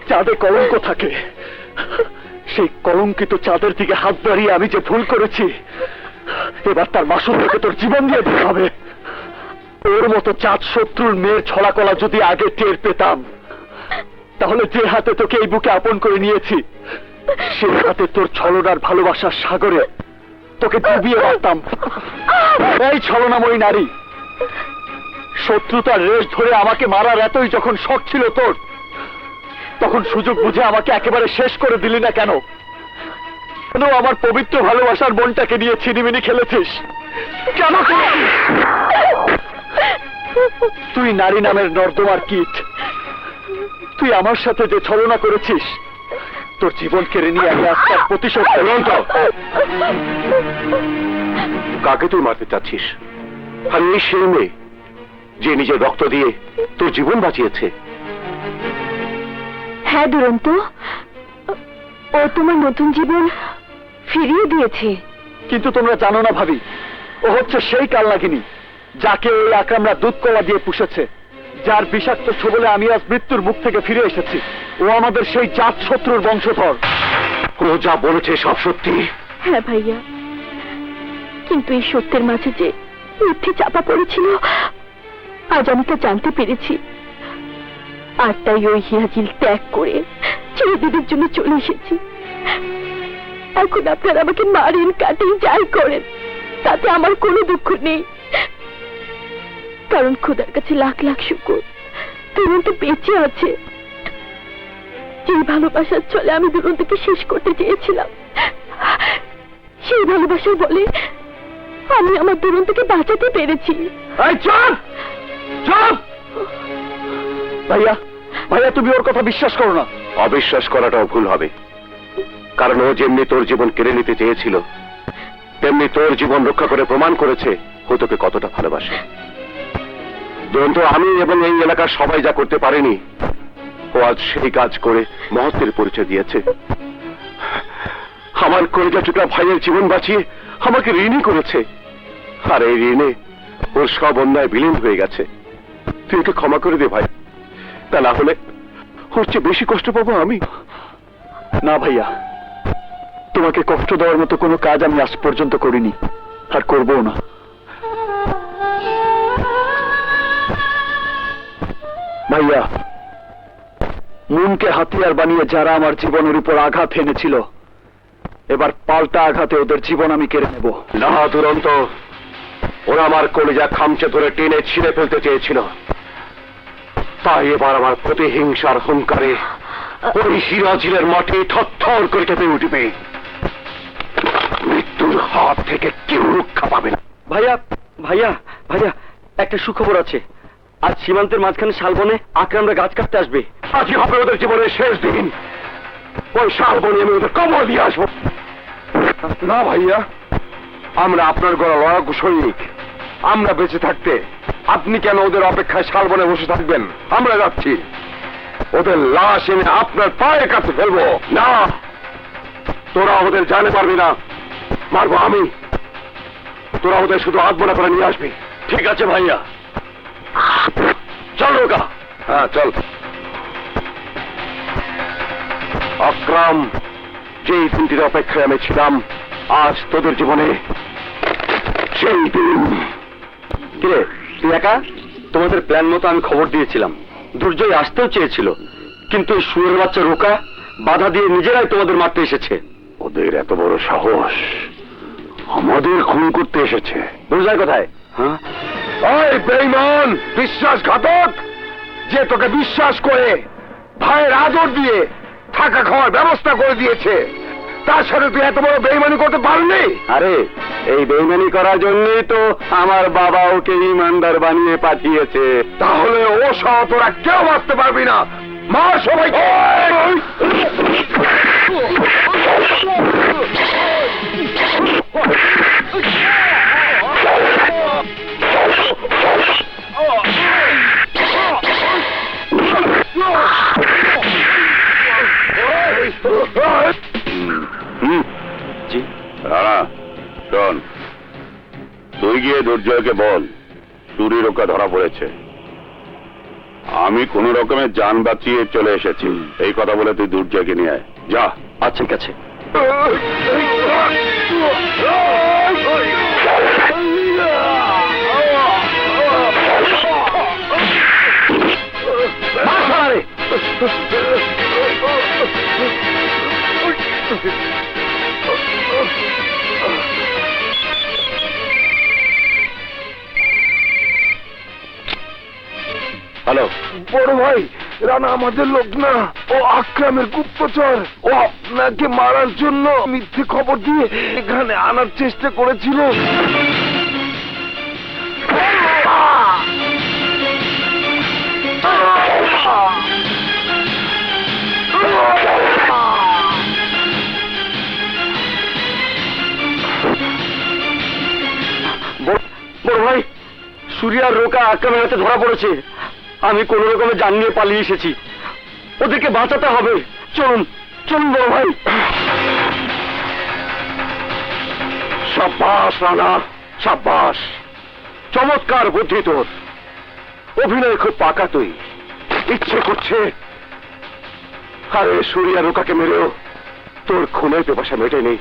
[SPEAKER 2] চাঁদে কলঙ্ক থাকে, সেই কলঙ্কিত চাঁদের দিকে হাত বাড়িয়ে আমি যে ভুল করেছি, এবার তার মাসুল থেকে তোর জীবন দিয়ে দিতে হবে। ওর মতো চাঁদ শত্রুর মেয়ের ছলা কলা যদি আগে টের পেতাম, তাহলে যে হাতে তোকে এই বুকে আপন করে নিয়েছি, সেই হাতে তোর ছলনার ভালোবাসার সাগরে তোকে ডুবিয়ে রাখতাম। এই ছলনাময়ী নারী, শত্রুতার রেশ ধরে আমাকে মারার এতই যখন শখ ছিল তোর, তখন সুযোগ বুঝে আমাকে একেবারে শেষ করে দিলি না কেন? কেন আমার পবিত্র ভালোবাসার বোনটাকে নিয়ে ছিনিমিনি খেলেছিস? কেন করেছিস? তুই নারী নামের নর্দমার কীট। তুই আমার সাথে যে ছলনা করেছিস, তোর জীবন কেড়ে নিয়ে আমি আজকে প্রতিশোধ গ্রহণ কর।
[SPEAKER 1] কাকে তুই মারতে চাচ্ছিস? আর এই সেই মেয়ে যে নিজের রক্ত দিয়ে তোর জীবন বাঁচিয়েছে।
[SPEAKER 4] হ্যাঁ দুরন্ত, ও তোমার নতুন জীবন ফিরিয়ে দিয়েছে।
[SPEAKER 2] কিন্তু তোমরা জানো না ভাবি, ও হচ্ছে সেই কালনাগিনী যাকে ওই আকরামরা দুধ কলা দিয়ে পুষেছে, যার বিষাক্ত ছোবলে আমি আজ মৃত্যুর মুখ থেকে ফিরে এসেছি। ও আমাদের সেই জাত শত্রুর বংশধর।
[SPEAKER 1] ও যা বলেছে সব সত্যি।
[SPEAKER 4] হ্যাঁ ভাইয়া, কিন্তু এই সত্যের মাঝে যে মিথ্যে চাপা পড়েছিল, আজ আমি তা জানতে পেরেছি। আর তাই ওই হিরাজিল ত্যাগ করে চিরদিনের জন্য চলে এসেছি। এখন আপনারা আমাকে মারেন, কাটেন, যাই করেন, তাতে আমার কোনো দুঃখ নেই। কারণ খোদার কাছে লাখ লাখ শুকর, দুরন্ত বেঁচে আছে। যে ভালোবাসার চলে আমি দুরন্তকে শেষ করতে চেয়েছিলাম, সেই ভালোবাসার বলে আমি আমার দুরন্তকে বাঁচাতে পেরেছি।
[SPEAKER 2] এই চুপ, চুপ! ভাইয়া, ভাইয়া, তুমি ওর কথা বিশ্বাস করো না।
[SPEAKER 1] অবিশ্বাস করাটাও ভুল হবে, কারণ ও যেমনি তোর জীবন কেড়ে নিতে চেয়েছিল, তেমনি তোর জীবন রক্ষা করে প্রমাণ করেছে ও তোকে কতটা ভালোবাসে। দুরন্ত, আমি এবং এই এলাকার সবাই যা করতে পারেনি, ও আজ সেই কাজ করে মহত্বের পরিচয় দিয়েছে। আমার কলেজা টুকরা ভাইয়ের জীবন বাঁচিয়ে আমাকে ঋণী করেছে, আর এই ঋণে ওর সব অন্যায় বিলীন হয়ে গেছে। তুই ওকে ক্ষমা করে দে ভাই, তা না হলে ওর চেয়ে বেশি কষ্ট পাবো আমি।
[SPEAKER 2] না ভাইয়া,
[SPEAKER 3] তোমাকে কষ্ট দেওয়ার মতো কোনো কাজ আমি আজ পর্যন্ত করিনি, আর করবও না। ভাইয়া, মনকে হাতিয়ার বানিয়ে যারা আমার জীবনের উপর আঘাত এনেছিল, এবার পাল্টা আঘাতে ওদের জীবন আমি কেড়ে নেব।
[SPEAKER 1] না দুরন্ত, ওরা আমার কলিজা খামচে ধরে টেনে ছিঁড়ে ফেলতে চেয়েছিল, তাই এবার আমার প্রতিহিংসার হুঙ্কারে ওই সিরাজিলের মাটি থরথর করে কেঁপে উঠবে। মৃত্যুর হাত থেকে কেউ রক্ষা পাবে না।
[SPEAKER 3] ভাইয়া ভাইয়া ভাইয়া, একটা সুখবর আছে। আজ সীমান্তের মাঝখানে শালবনে আকরামরা গাছ কাটতে আসবে।
[SPEAKER 1] আজই হবে ওদের জীবনের শেষ দিন। ওই শালবনে আমি ওদের কবর দিয়ে আসবো। না ভাইয়া, আমরা আপনার গড়া লড়াকু সৈনিক। আমরা বেঁচে থাকতে আপনি কেন ওদের অপেক্ষায় শালবনে বসে থাকবেন? আমরা যাচ্ছি, ওদের লাশ এনে আপনার পায়ের কাছে ফেলবো। না, তোরা ওদের জানে পারবি না, মারবো আমি। তোরা ওদের শুধু আত্মনা করে নিয়ে আসবি।
[SPEAKER 3] ঠিক আছে ভাইয়া, চল রোকা।
[SPEAKER 1] হ্যাঁ চল। আকরাম, যেই দিনটির অপেক্ষায় আমি ছিলাম, আজ তোদের জীবনে সেই দিন।
[SPEAKER 3] কিরে তুই একা? তোমাদের প্ল্যান মতো আমি খবর দিয়েছিলাম। দুর্জয় আসতেও চেয়েছিল, কিন্তু এই শুয়োরের বাচ্চা রোকা বাধা দিয়ে নিজেরাই তোমাদের মারতে এসেছে।
[SPEAKER 1] ওদের এত বড় সাহস, আমাদের খুন করতে এসেছে।
[SPEAKER 3] দুর্জয় কোথায়? হ্যাঁ,
[SPEAKER 1] ওই বেঈমান বিশ্বাসঘাতক, যে তোকে বিশ্বাস করে ভাইয়ের আদর দিয়ে থাকা খাওয়ার ব্যবস্থা করে দিয়েছে, তার সাথে তুই এত বড় বেঈমানি করতে পারলি?
[SPEAKER 3] আরে এই বেইমানি করার জন্যই তো আমার বাবা ওকে ইমানদার বানিয়ে পাঠিয়েছে।
[SPEAKER 1] তাহলে ও সহ তোরা কেউ বাঁচতে পারবি না। মার সবাইকে।
[SPEAKER 3] জি
[SPEAKER 1] রানা, শোন, তুই গিয়ে দুর্জয়কে বল চুরি রোকা ধরা পড়েছে। আমি কোন রকমের যান বাঁচিয়ে চলে এসেছি, এই কথা বলে তুই দুর্জয়কে নিয়ে আয়। যা।
[SPEAKER 3] আচ্ছা ঠিক আছে।
[SPEAKER 1] হ্যালো। বড় ভাই, রানা আমাদের লোক না, ও আকরামের গুপ্তচর। ও আপনাকে মারার জন্য মিথ্যে খবর দিয়ে এখানে আনার চেষ্টা করেছিল।
[SPEAKER 3] বড় ভাই, সুরিয়ার রোকা আকরামের হাতে ধরা পড়েছে। আমি কোন রকমে জান নিয়ে পালিয়ে এসেছি, ওদেরকে বাঁচাতে হবে। চলুন চলুন বড় ভাই।
[SPEAKER 1] সাব্বাস রানা, সাব্বাস, চমৎকার বুদ্ধি তোর। অভিনয় খুব পাকা তুই। ইচ্ছে করছে আরে সুরিয়া রোকাকে মেরেও তোর খুনের পেপাসা মেটেনি।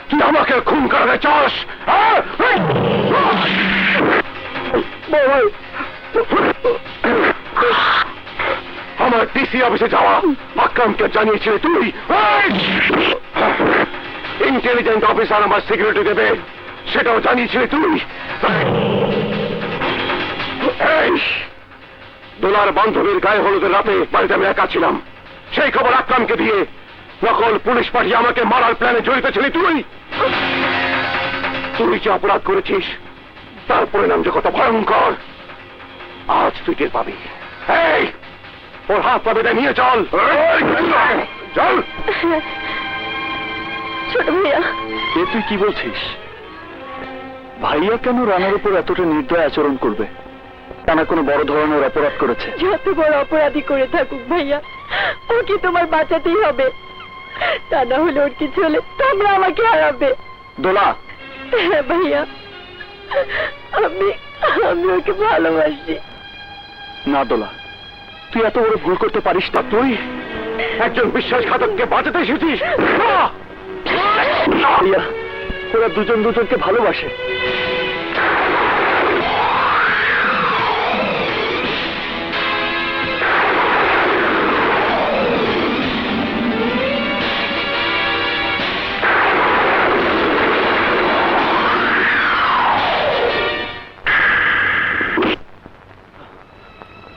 [SPEAKER 1] তুই আমাকে খুন করাতে চাস? আমার ডিসি অফিসে যাওয়া আকরামকে জানিয়েছিলি তুই? ইন্টেলিজেন্ট অফিসার আমার সিকিউরিটি দেবে, সেটাও জানিয়েছিলি তুই? দোলার বান্ধবীর গায়ে হলুদের রাতে বাড়িতে আমি একা ছিলাম, সেই খবর আকরামকে দিয়ে নকল পুলিশ পাঠিয়ে আমাকে মারার প্ল্যানে জড়িত ছিলি তুই। তুই যে অপরাধ করেছিস তার পরিণাম যে কত ভয়ঙ্কর আজ তুই টের পাবি। এই, ওর হাত পা বেঁধে নিয়ে চল। চল।
[SPEAKER 4] ছোট ভাইয়া,
[SPEAKER 3] এ তুই কি বলছিস? ভাইয়া কেন রানার উপর এতটা নির্দয় আচরণ করবে? টানা কোনো বড় ধরনের অপরাধ করেছে?
[SPEAKER 4] যত বড় অপরাধী করে থাকুক ভাইয়া, ওকে তোমার বাঁচাতেই হবে। তা না হলে ওর কিছু হলে তোমরা আমাকে হারাবে।
[SPEAKER 3] দোলা,
[SPEAKER 4] হ্যাঁ ভাইয়া, আমি আমি ওকে ভালোবাসি।
[SPEAKER 3] না দোলা, তুই এত বড় ভুল করতে পারিস না।
[SPEAKER 1] তুই একজন বিশ্বাসঘাতককে বাঁচাতে এসেছিস?
[SPEAKER 3] ভাইয়া, ওরা দুজন দুজনকে ভালোবাসে।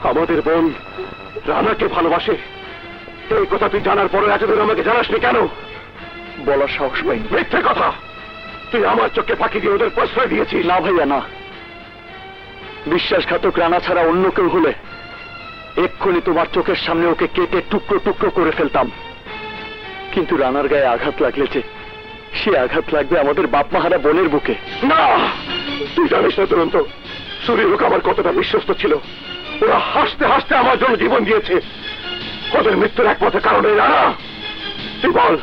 [SPEAKER 1] আমাদের বোন রানাকে ভালোবাসে, এই কথা তুই জানার পরে এতদিন আমাকে জানাসনি কেন?
[SPEAKER 3] বলার সাহস পাইনি।
[SPEAKER 1] মিথ্যে কথা! তুই আমার চোখে ফাঁকি দিয়ে ওদের প্রশ্রয় দিয়েছিস।
[SPEAKER 3] না ভাইয়া, না। বিশ্বাসঘাতক রানা ছাড়া অন্য কেউ হলে এক্ষুনি তোমার চোখের সামনে ওকে কেটে টুকরো টুকরো করে ফেলতাম। কিন্তু রানার গায়ে আঘাত লাগলে যে সে আঘাত লাগবে আমাদের বাপমাহারা বোনের বুকে।
[SPEAKER 1] না, তুই জানিস না দুরন্ত, সুরিলোক আমার কতটা বিশ্বস্ত ছিল। ওরা হাসতে হাসতে আমার জন্য জীবন দিয়েছে। ওদের মৃত্যুর একমাত্র কারণে রানা। তুই বল,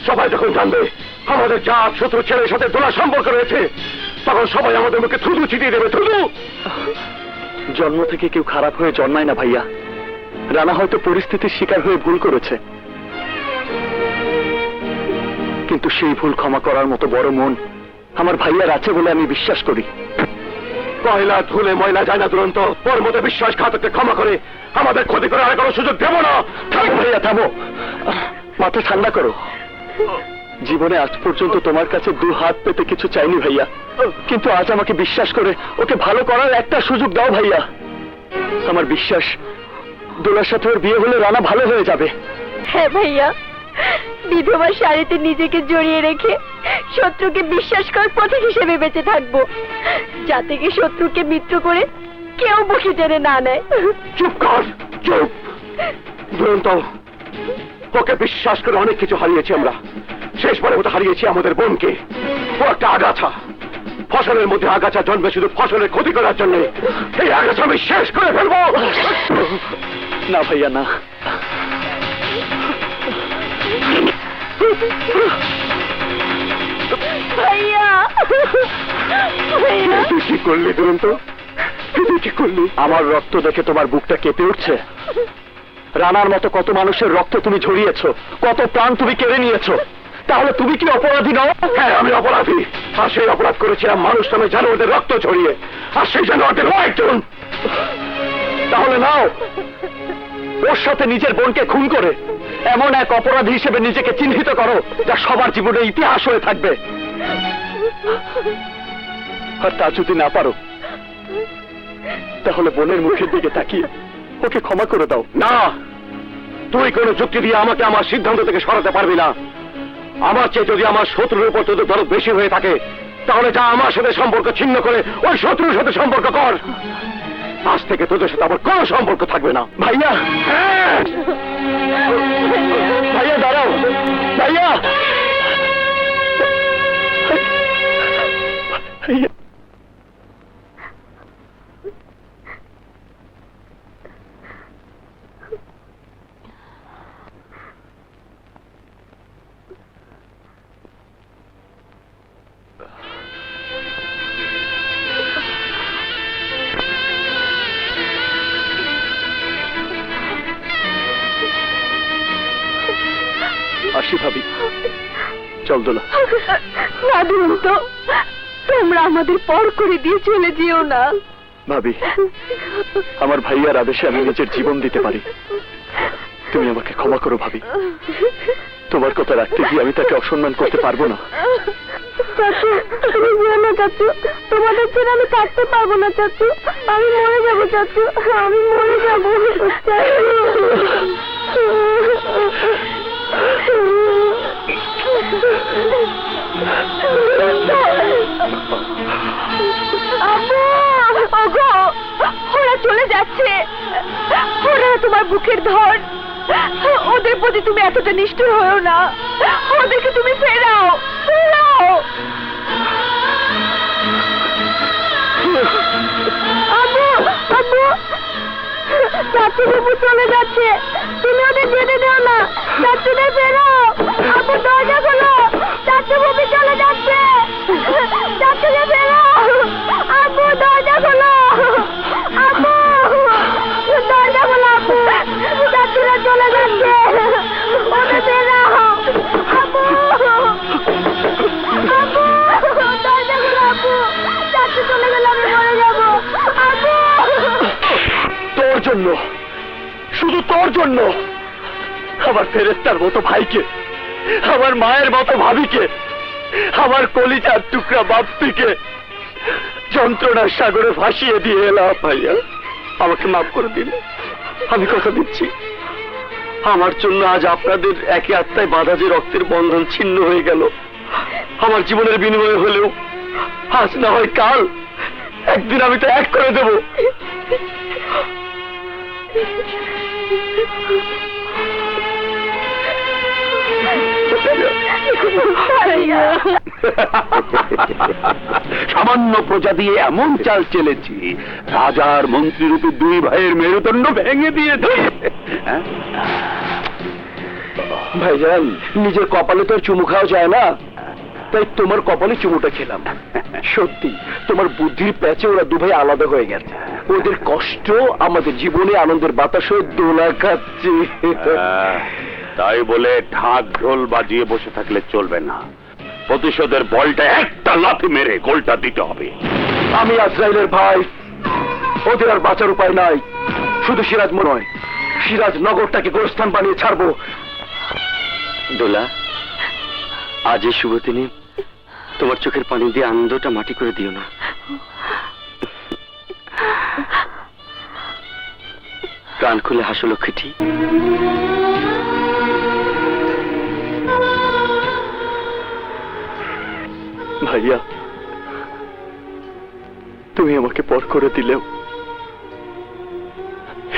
[SPEAKER 1] সবাই যখন জানবে আমাদের জাত শত্রু ছেলের সাথে দোলা সম্পর্ক রয়েছে, তখন সবাই আমাদের মুখে থুতু ছিটিয়ে দেবে। থুতু!
[SPEAKER 3] জন্ম থেকে কেউ খারাপ হয়ে জন্মায় না ভাইয়া। রানা হয়তো পরিস্থিতির শিকার হয়ে ভুল করেছে, কিন্তু সেই ভুল ক্ষমা করার মতো বড় মন আমার ভাইয়ার আছে বলে আমি বিশ্বাস করি।
[SPEAKER 1] কয়লা ধুলে ময়লা যায় না দুরন্ত। ওর মতো বিশ্বাসঘাতককে ক্ষমা করে আমাদের ক্ষতি করার আর কোনো সুযোগ দেব না।
[SPEAKER 3] ভাইয়া থামো, মাথা ঠান্ডা করো। জীবনে আজ পর্যন্ত তোমার কাছে দু হাত পেতে কিছু চাইনি ভাইয়া, কিন্তু আজ আমাকে বিশ্বাস করে ওকে ভালো করার একটা সুযোগ দাও ভাইয়া। আমার বিশ্বাস দোলার সাথে ওর বিয়ে হলে রানা ভালো হয়ে যাবে।
[SPEAKER 4] হ্যাঁ ভাইয়া, বিধবার শাড়িতে নিজেকে জড়িয়ে রেখে শত্রুকে বিশ্বাস করার পথিক হিসেবে বেঁচে থাকবো, যাতে কি শত্রুকে মিত্র করে কেউ বসে টেনে না নেয়।
[SPEAKER 1] চুপ কর, চুপ! দুরন্ত, ওকে বিশ্বাস করে অনেক কিছু হারিয়েছি আমরা। শেষবারের মতো হারিয়েছি আমাদের বোনকে। ও একটা আগাছা। ফসলের মধ্যে আগাছা জন্মে শুধু ফসলের ক্ষতি করার জন্য। এই আগাছা আমি শেষ করে ফেলবো।
[SPEAKER 3] না ভাইয়া, না।
[SPEAKER 4] ভাইয়া, ভাইয়া,
[SPEAKER 1] তুই কি করলি দুরন্ত? তুই কি করলি?
[SPEAKER 3] আমার রক্ত দেখে তোমার বুকটা কেঁপে উঠছে? রানার মতো কত মানুষের রক্ত তুমি ঝরিয়েছো, কত প্রাণ তুমি কেড়ে নিয়েছো, তাহলে তুমি কি অপরাধী নও?
[SPEAKER 1] হ্যাঁ, আমি অপরাধী। আর সেই অপরাধ করেছিলাম মানুষ নামে জানোয়ারদের রক্ত ঝরিয়ে। আর সেই জানোয়ারদের একজন।
[SPEAKER 3] তাহলে নাও, ওর সাথে নিজের বোনকে খুন করে এমন এক অপরাধী হিসেবে নিজেকে চিহ্নিত করো যা সবার জীবনে ইতিহাস হয়ে থাকবে। আর তা যদি না পারো, তাহলে বোনের মুখের দিকে তাকিয়ে ওকে ক্ষমা করে দাও।
[SPEAKER 1] না, তুই কোনো যুক্তি দিয়ে আমাকে আমার সিদ্ধান্ত থেকে সরাতে পারবি না। আমার চেয়ে যদি আমার শত্রুর উপর তোদের দরদ বেশি হয়ে থাকে, তাহলে যা আমার সাথে সম্পর্ক ছিন্ন করে ওই শত্রুর সাথে সম্পর্ক কর। আজ থেকে তোদের সাথে আমার কোনো সম্পর্ক থাকবে না।
[SPEAKER 3] ভাইয়া,
[SPEAKER 1] হ্যাঁ!
[SPEAKER 3] ভাইয়া দাঁড়াও, ভাইয়া। ভাইয়া, আসি ভাবি, চল দোলা।
[SPEAKER 4] না দুরন্ত, তোমরা আমাদের পর করে দিয়ে চলে যেও না।
[SPEAKER 3] ভাবি, আমার ভাইয়ার আদেশে আমি নিজের জীবন দিতে পারি। তুমি আমাকে ক্ষমা করো ভাবি। তোমার কথা রাখতে গিয়ে আমি তাকে অসম্মান করতে পারবো না।
[SPEAKER 4] চাচু, তুমি যেও না চাচু, তোমাদের ছেড়ে আমি থাকতে পারবো না চাচু। আমি মরে যাবো চাচু, আমি মরে যাবো। ওরা চলে যাচ্ছে। ওরা তোমার বুকের ধন। ওদের প্রতি তুমি এতটা নিষ্ঠুর হয়েও না। ওদেরকে তুমি ফেরাও, ফেরাও। আব্বু, আব্বু, চাচু বাবু চলে যাচ্ছে, তুমি ওদের যেতে দাও না। চাচুদের ফেরাও। আব্বু, দরজা খোলো, চাচু বাবু চলে যাচ্ছে। চাচুদের ফেরাও। আব্বু, দরজা খোলো। আব্বু, দরজা খোলো। আব্বু, চাচুরা চলে যাচ্ছে, ওদের ফেরাও। আব্বু।
[SPEAKER 3] জন্য, আমার ফেরেশতার মতো ভাইকে, আমার মায়ের মতো ভাবিকে, আমার কলিজার টুকরা বাপ্পিকে যন্ত্রণার সাগরে ভাসিয়ে দিয়ে এলাম। ভাইয়া, আমাকে মাফ করে দিন। আমি কথা দিচ্ছি, আমার জন্য আজ আপনাদের একে আত্মায় বাঁধা যে রক্তের বন্ধন ছিন্ন হয়ে গেল, আমার জীবনের বিনিময়ে হলেও আজ না হয় কাল একদিন আমি তো এক করে দেব।
[SPEAKER 1] সামান্য প্রজা দিয়ে এমন চাল চেলেছি, রাজার মন্ত্রী রূপে দুই ভাইয়ের মেরুদণ্ড ভেঙে দিয়েছে।
[SPEAKER 3] ভাইজান, নিজের কপালে তো আর চুমু খাওয়া যায় না, তাই তোমার কপালে চুমুটা খেলাম। সত্যি তোমার বুদ্ধির প্যাচে ওরা দুভাই আলাদা হয়ে গেছে। ওদের কষ্ট আমাদের জীবনে আনন্দের বাতাসে দোলা খাচ্ছে।
[SPEAKER 1] তাই বলে ঢাক ঢোল বাজিয়ে বসে থাকলে চলবে না। প্রতিশোধের বলটা একটা লাথি মেরে গোলটা দিতে হবে।
[SPEAKER 3] আমি আজরাইলের ভাই, ওদের আর বাঁচার উপায় নাই। শুধু সিরাজ নয়, সিরাজ নগরটাকে গোরস্থান বানিয়ে ছাড়বো। দোলা, আজ এই শুভ দিনে তোমার চোখের পানি দিয়ে আনন্দটা মাটি করে দিও না। প্রাণ খুলে হাসো লক্ষ্মীটি। ভাইয়া, তুমি আমাকে পর করে দিলেও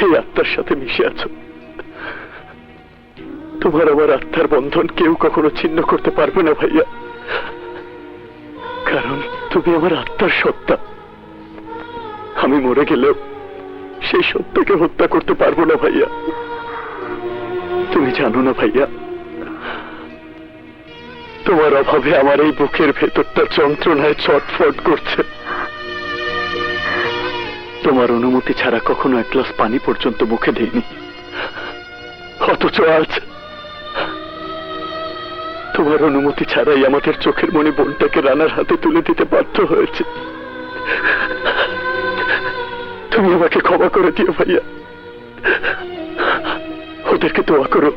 [SPEAKER 3] এই আত্মার সাথে মিশে আছো। তোমার আমার আত্মার বন্ধন কেউ কখনো ছিন্ন করতে পারবে না ভাইয়া, কারণ তুমি আমার আত্মার সত্তা। আমি মরে গেলেও সেই সত্তাকে হত্যা করতে পারবো না ভাইয়া। তুমি জানো না ভাইয়া, তোমার অভাবে আমার এই বুকের ভেতরটা যন্ত্রণায় ছটফট করছে। তোমার অনুমতি ছাড়া কখনো এক গ্লাস পানি পর্যন্ত মুখে দিইনি, অথচ আজ তোমার অনুমতি ছাড়াই আমাদের চোখের মনে বোনটাকে রানার হাতে তুলে দিতে বাধ্য হয়েছে। তুমি আমাকে ক্ষমা করে দিও ভাইয়া, ওদেরকে দোয়া করো।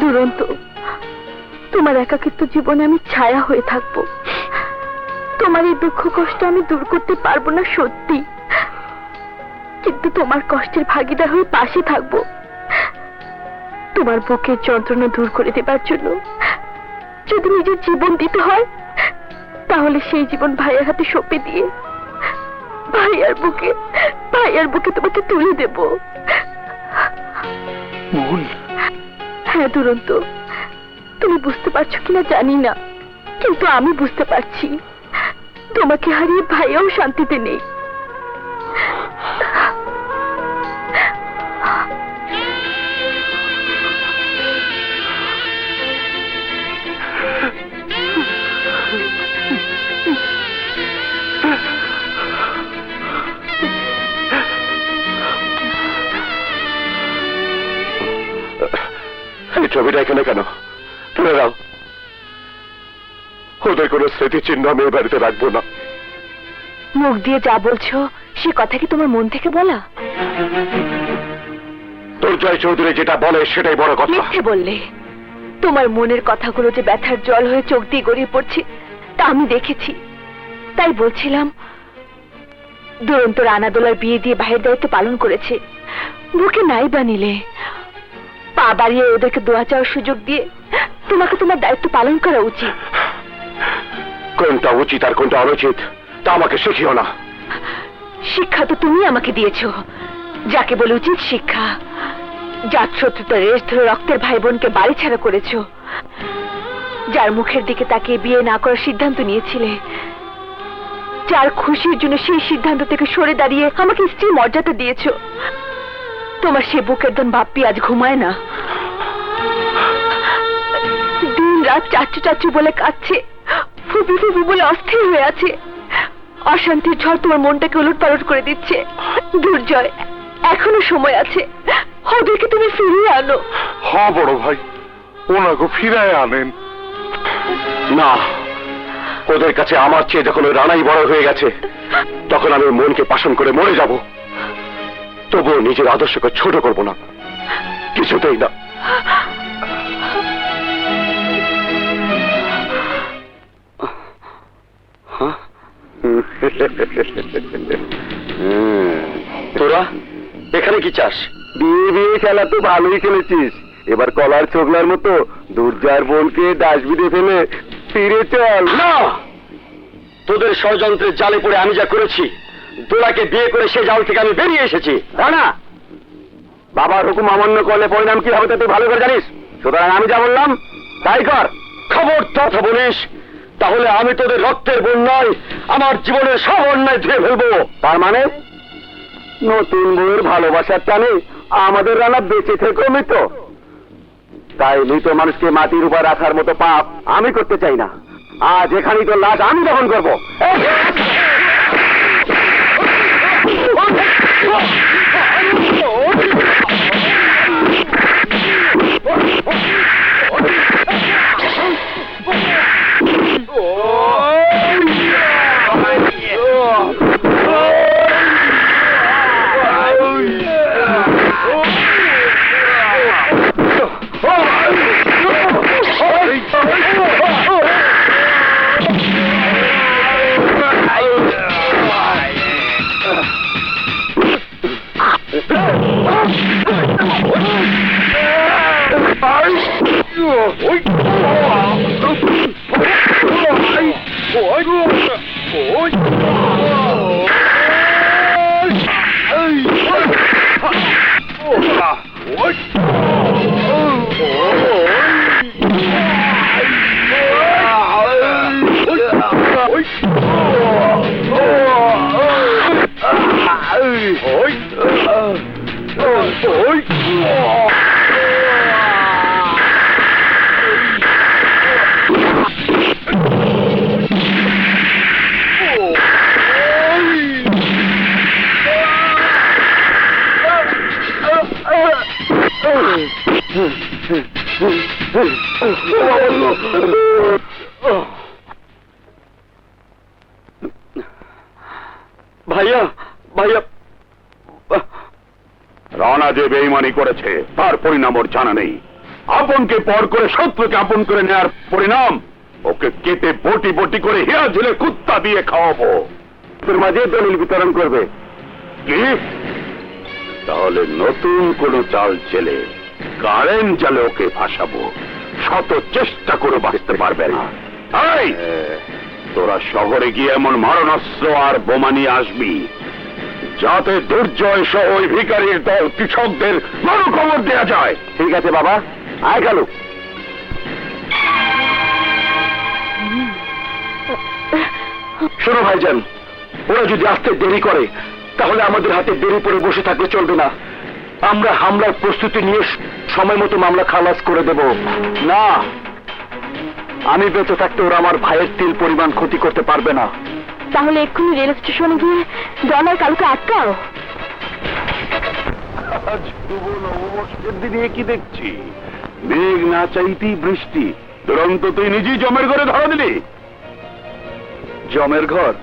[SPEAKER 4] দুরন্ত, তোমার একাকিত্ব জীবনে আমি ছায়া হয়ে থাকবো। তোমার এই দুঃখ কষ্ট আমি দূর করতে পারবো না সত্যি, কিন্তু তোমার কষ্টের ভাগিদার হয়ে পাশে থাকবো। তোমার বুকের যন্ত্রণা দূর করে দেবার জন্য যদি নিজের জীবন দিতে হয়, তাহলে সেই জীবন ভাইয়ের হাতে সঁপে দিয়ে ভাইয়ার বুকে তোমাকে তুলে দেব।
[SPEAKER 3] মন,
[SPEAKER 4] হ্যাঁ দুরন্ত, তুমি বুঝতে পারছো কিনা জানি না, কিন্তু আমি বুঝতে পারছি তোমাকে হারিয়ে ভাইয়াও শান্তিতে নেই।
[SPEAKER 1] এই ছবিটা এখানে কেন? তুলে দাও। ওদের কোনো স্মৃতিচিহ্ন আমি এই বাড়িতে রাখবো না।
[SPEAKER 4] মুখ দিয়ে যা বলছো সে কথা কি তোমার মন থেকে বলা?
[SPEAKER 1] দুর্জয় চৌধুরী যেটা বলে সেটাই বড় কথা।
[SPEAKER 4] মিথ্যে বললে। তোমার মনের কথাগুলো যে ব্যথার জল হয়ে চোখ দিয়ে গড়িয়ে পড়ছে তা আমি দেখেছি। তাই বলছিলাম, দুরন্ত রানাদোলার বিয়ে দিয়ে ভাইয়ের দায়িত্ব পালন করেছে, বুকে নাই বানিলে পা বাড়িয়ে ওদেরকে দোয়া চাওয়ার সুযোগ দিয়ে তোমাকে তোমার দায়িত্ব পালন করা উচিত।
[SPEAKER 1] কোনটা উচিত আর কোনটা অনুচিত তা আমাকে শিখিও না।
[SPEAKER 4] শিক্ষা তো তুমি আমাকে দিয়েছো, যাকে বলে উচিত শিক্ষা। যার শত্রুতা রেশ ধরে রক্তের ভাই বোনকে বাড়ি ছাড়া করেছো, যার মুখের দিকে তাকিয়ে বিয়ে না করার সিদ্ধান্ত নিয়েছিলে, যার খুশির জন্য সেই সিদ্ধান্ত থেকে সরে দাঁড়িয়ে আমাকে স্ত্রীর মর্যাদা দিয়েছো, তোমার সে বুকের ধন বাপ্পি আজ ঘুমায় না, দিন রাত চাচ্চু চাচ্চু বলে কাঁদছে, ফুপি ফুপি বলে অস্থির হয়ে আছে। অশান্তির ঝড় তোমার মনটাকে উলট পালট করে দিচ্ছে। দুর্জয়, এখনো সময় আছে, ওদেরকে তুমি ফিরিয়ে আনো।
[SPEAKER 1] হ্যাঁ বড় ভাই, ওনাকে ফিরায় আনেন। না, ওদের কাছে আমার চেয়ে যখন ওই রানাই বড় হয়ে গেছে, তখন আমি ওর মনকে পাশন করে মরে যাব। তবুও নিজের আদর্শকে ছোট করব না, কিছুতেই না।
[SPEAKER 3] তোরা এখানে কি চাস?
[SPEAKER 1] বিয়ে বিয়ে খেলা তো ভালোই খেলেছিস, এবার কলার ছোকলার মতো দুর্জার বোনকে ডাস্টবিনে ফেলে ফিরে চল।
[SPEAKER 3] না, তোদের ষড়যন্ত্রের জালে পড়ে আমি যা করেছি, দোলাকে বিয়ে করে সে জাল থেকে আমি বেরিয়ে এসেছি।
[SPEAKER 1] না, বাবার হুকুম অমান্য করলে পরিণাম কি হবে তা তুই ভালো করে জানিস। সুতরাং আমি যা বললাম তাই কর।
[SPEAKER 3] খবর কথা বলিস, তাহলে আমি তোদের রক্তের বন্যায় আমার জীবনের সব অন্যায় ধুয়ে ফেলবো।
[SPEAKER 1] তার মানে নতুন বউয়ের ভালোবাসার টানে আমাদের রানা বেঁচে থেকেও মৃত। তাই মৃত মানুষকে মাটির উপর রাখার মতো পাপ আমি করতে চাই না। আজ এখানেই তো লাশ আমি দহন করবো।
[SPEAKER 3] ভাইয়া, ভাইয়া,
[SPEAKER 1] রানা যে বেঈমানি করেছে তার পরিণাম ওর জানা নেই। আপনকে পর করে শত্রুকে আপন করে নেওয়ার পরিণাম ওকে কেটে বটি বটি করে হিয়া ঝুলে কুত্তা দিয়ে খাওয়াবো। তোর মাঝে দলিল বিতরণ করবে কি? তাহলে নতুন কোন চাল চেলে কারেন্ট জালে ওকে ফাঁসাবো। শত চেষ্টা করে বাঁচতে পারবে না। এই, তোরা শহরে গিয়ে এমন মারণাস্ত্র আর বোমা নিয়ে আসবি যাতে দুর্জয় সহ ওই ভিখারির দল কৃষকদের মরু খবর দেওয়া যায়। ঠিক আছে বাবা, আয় গেল। শোনো ভাইজান, ওরা যদি আসতে দেরি করে তাহলে আমাদের হাতে দেরি পড়ে বসে থাকলে চলবে না। আমরা হামলার প্রস্তুতি নিয়ে সময় মতো মামলা খালাস করে দেব। না, আমি বেঁচে থাকতে ওরা আমার ভাইয়ের তিল পরিমাণ ক্ষতি করতে পারবে না।
[SPEAKER 4] তাহলে এক্ষুনি রেল স্টেশনে গিয়ে ডলার কালকে আটকাও।
[SPEAKER 1] আজ শুভ নববর্ষের দিনে কি দেখছি? মেঘ না চাইতেই বৃষ্টি। তুরন্ত তুই নিজেই জমের ঘরে ধরা দিলি।
[SPEAKER 3] জমের ঘর?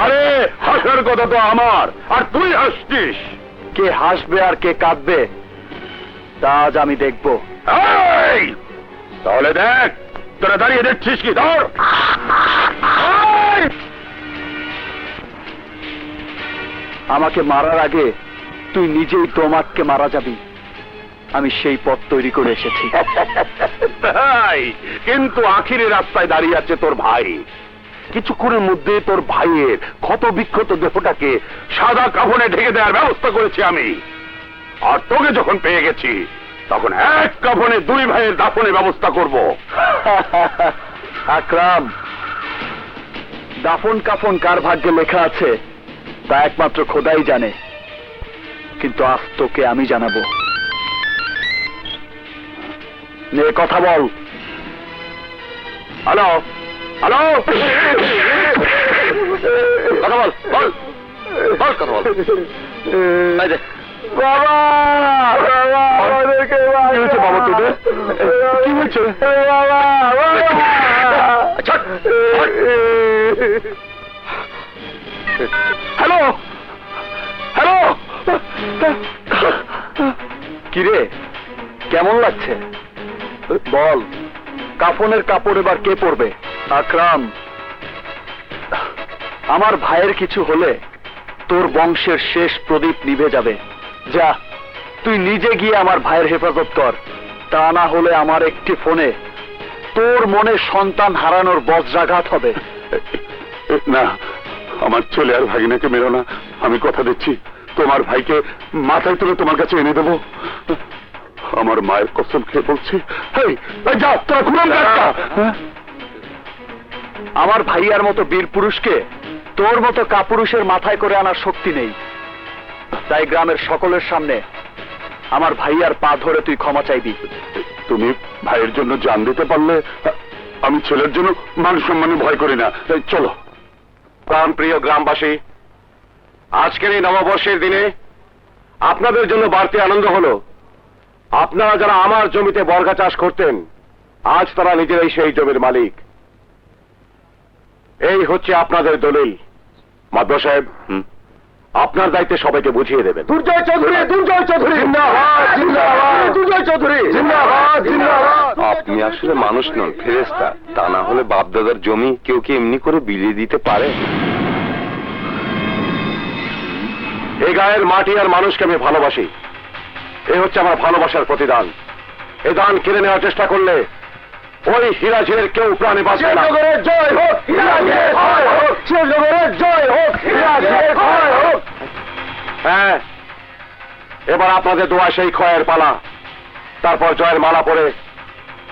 [SPEAKER 1] আরে হাসার কথা তো আমার, আর তুই হাসছিস।
[SPEAKER 3] কে হাসবে আর কে কাঁদবে তা আজ আমি দেখব।
[SPEAKER 1] এই, তাহলে দেখ, তোরা দাঁড়িয়ে দেখছিস কি? ধর। এই!
[SPEAKER 3] আমাকে মারার আগে তুই নিজেই তোমাকে মারা যাবি, আমি সেই পথ তৈরি করে এসেছি।
[SPEAKER 1] তাই, কিন্তু আখিরে রাস্তায় দাঁড়িয়ে আছে তোর ভাই। কিছুক্ষণের মধ্যে তোর ভাইয়ের ক্ষত বিক্ষত দেহটাকে সাদা কাফনে ঢেকে দেওয়ার ব্যবস্থা করেছি আমি। আর তোকে যখন পেয়ে গেছি তখন এক কাফনে দুই ভাইয়ের দাফনের ব্যবস্থা করব।
[SPEAKER 3] আকরাম, দাফন কাফন কার ভাগ্যে লেখা আছে তা একমাত্র খোদাই জানে, কিন্তু আজ তোকে আমি জানাবো। নে কথা বল।
[SPEAKER 1] হ্যালো, হ্যালো, কথা বল, বল, বল, কথা বল। এই যে,
[SPEAKER 3] বাবা, বাবা, আমাদেরকে
[SPEAKER 1] কি হয়েছে বাবা তোদের? কি হয়েছে?
[SPEAKER 3] বাবা, বাবা।
[SPEAKER 1] হ্যালো হ্যালো,
[SPEAKER 3] কিরে কেমন লাগছে বল? কাফনের কাপড় এবার কে পরবে? আকরাম, আমার ভাইয়ের কিছু হলে তোর বংশের শেষ প্রদীপ নিভে যাবে। যা, তুই নিজে গিয়ে আমার ভাইয়ের হেফাজত কর। তা না হলে আমার একটি ফোনে তোর মনে সন্তান হারানোর বজ্রাঘাত হবে।
[SPEAKER 1] না, আমার ছেলে আর ভাগিনাকে মেরো না। আমি কথা দিচ্ছি, তোমার ভাইকে মাথায় তুলে তোমার কাছে এনে দেবো। আমার মায়ের কসম খেয়ে বলছি। যা, তোরা খুঁড়াম গাছটা।
[SPEAKER 3] আমার ভাইয়ার মতো বীর পুরুষকে তোর মতো কাপুরুষের মাথায় করে আনার শক্তি নেই। তাই গ্রামের সকলের সামনে আমার ভাইয়ার পা ধরে তুই ক্ষমা চাইবি।
[SPEAKER 1] তুমি ভাইয়ের জন্য জান দিতে পারলে, আমি ছেলের জন্য মান সম্মানে ভয় করি না। চলো। প্রাণ প্রিয় গ্রামবাসী, আজকের এই নববর্ষের দিনে আপনাদের জন্য বাড়তি আনন্দ হলো, আপনারা যারা আমার জমিতে বর্গা চাষ করতেন, আজ তারা নিজেরাই সেই জমির মালিক। এই হচ্ছে আপনাদের দলিল। মাদ্রা সাহেব, আপনার দায়িত্বে সবাইকে বুঝিয়ে দেবেন। দুর্জয় চৌধুরী, দুর্জয় চৌধুরী জিন্দাবাদ, জিন্দাবাদ, দুর্জয় চৌধুরী জিন্দাবাদ, জিন্দাবাদ। আপনি আসলে মানুষ নন, ফেরেশতা। তা না হলে বাপদাদার জমি কেউ কি এমনি করে বিলিয়ে দিতে পারে? এই গায়ের মাটি আর মানুষকে আমি ভালোবাসি। এই হচ্ছে আমার ভালোবাসার প্রতিদান। এই দান কেড়ে নেওয়ার চেষ্টা করলে ওই হিরাঝিরের কেউ প্রাণে বাঁচবে না। জয় হোক, হিরাঝিরের জয় হোক, জয় হোক, হিরাঝিরের জয় হোক। হ্যাঁ, এবার আপনাদের দোয়া সেই ক্ষয়ের পালা। তারপর জয়ের মালা পরে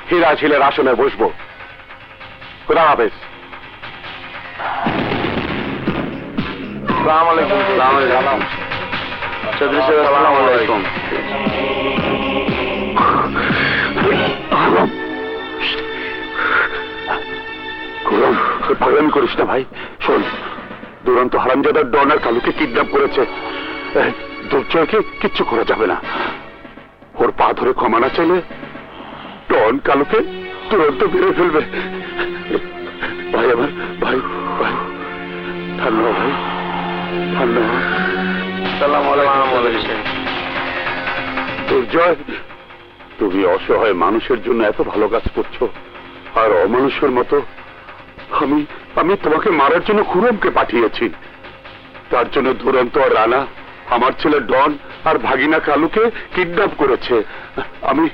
[SPEAKER 1] হিরাঝিলের আসনে বসবো। খুদা হাফেজ। আসসালামু আলাইকুম। চৌধুরী সাহেব, আসসালামু আলাইকুম। পাগলামি করিস না ভাই। শোন, দুরন্ত হারামজাদার ডন আর কালুকে কিডন্যাপ করেছে। দুর্জয়কে কিচ্ছু করা যাবে না। ওর পা ধরে ক্ষমা না চাইলে ডন কালুকে তুরন্ত মেরে ফেলবে। ভাই আমার, ভাই ভাই, ঠান্ডা হ ভাই, ঠান্ডা হ। দুর্জয়, তুমি অসহায় মানুষের জন্য এত ভালো কাজ করছো, আর অমানুষের মতো আমি তোমাকে মারার জন্য খুরমকে পাঠিয়েছি। তার জন্য দুরন্ত আর রানা আমার ছেলে ডন আর ভাগিনা কালুকে কিডন্যাপ করেছে। আমি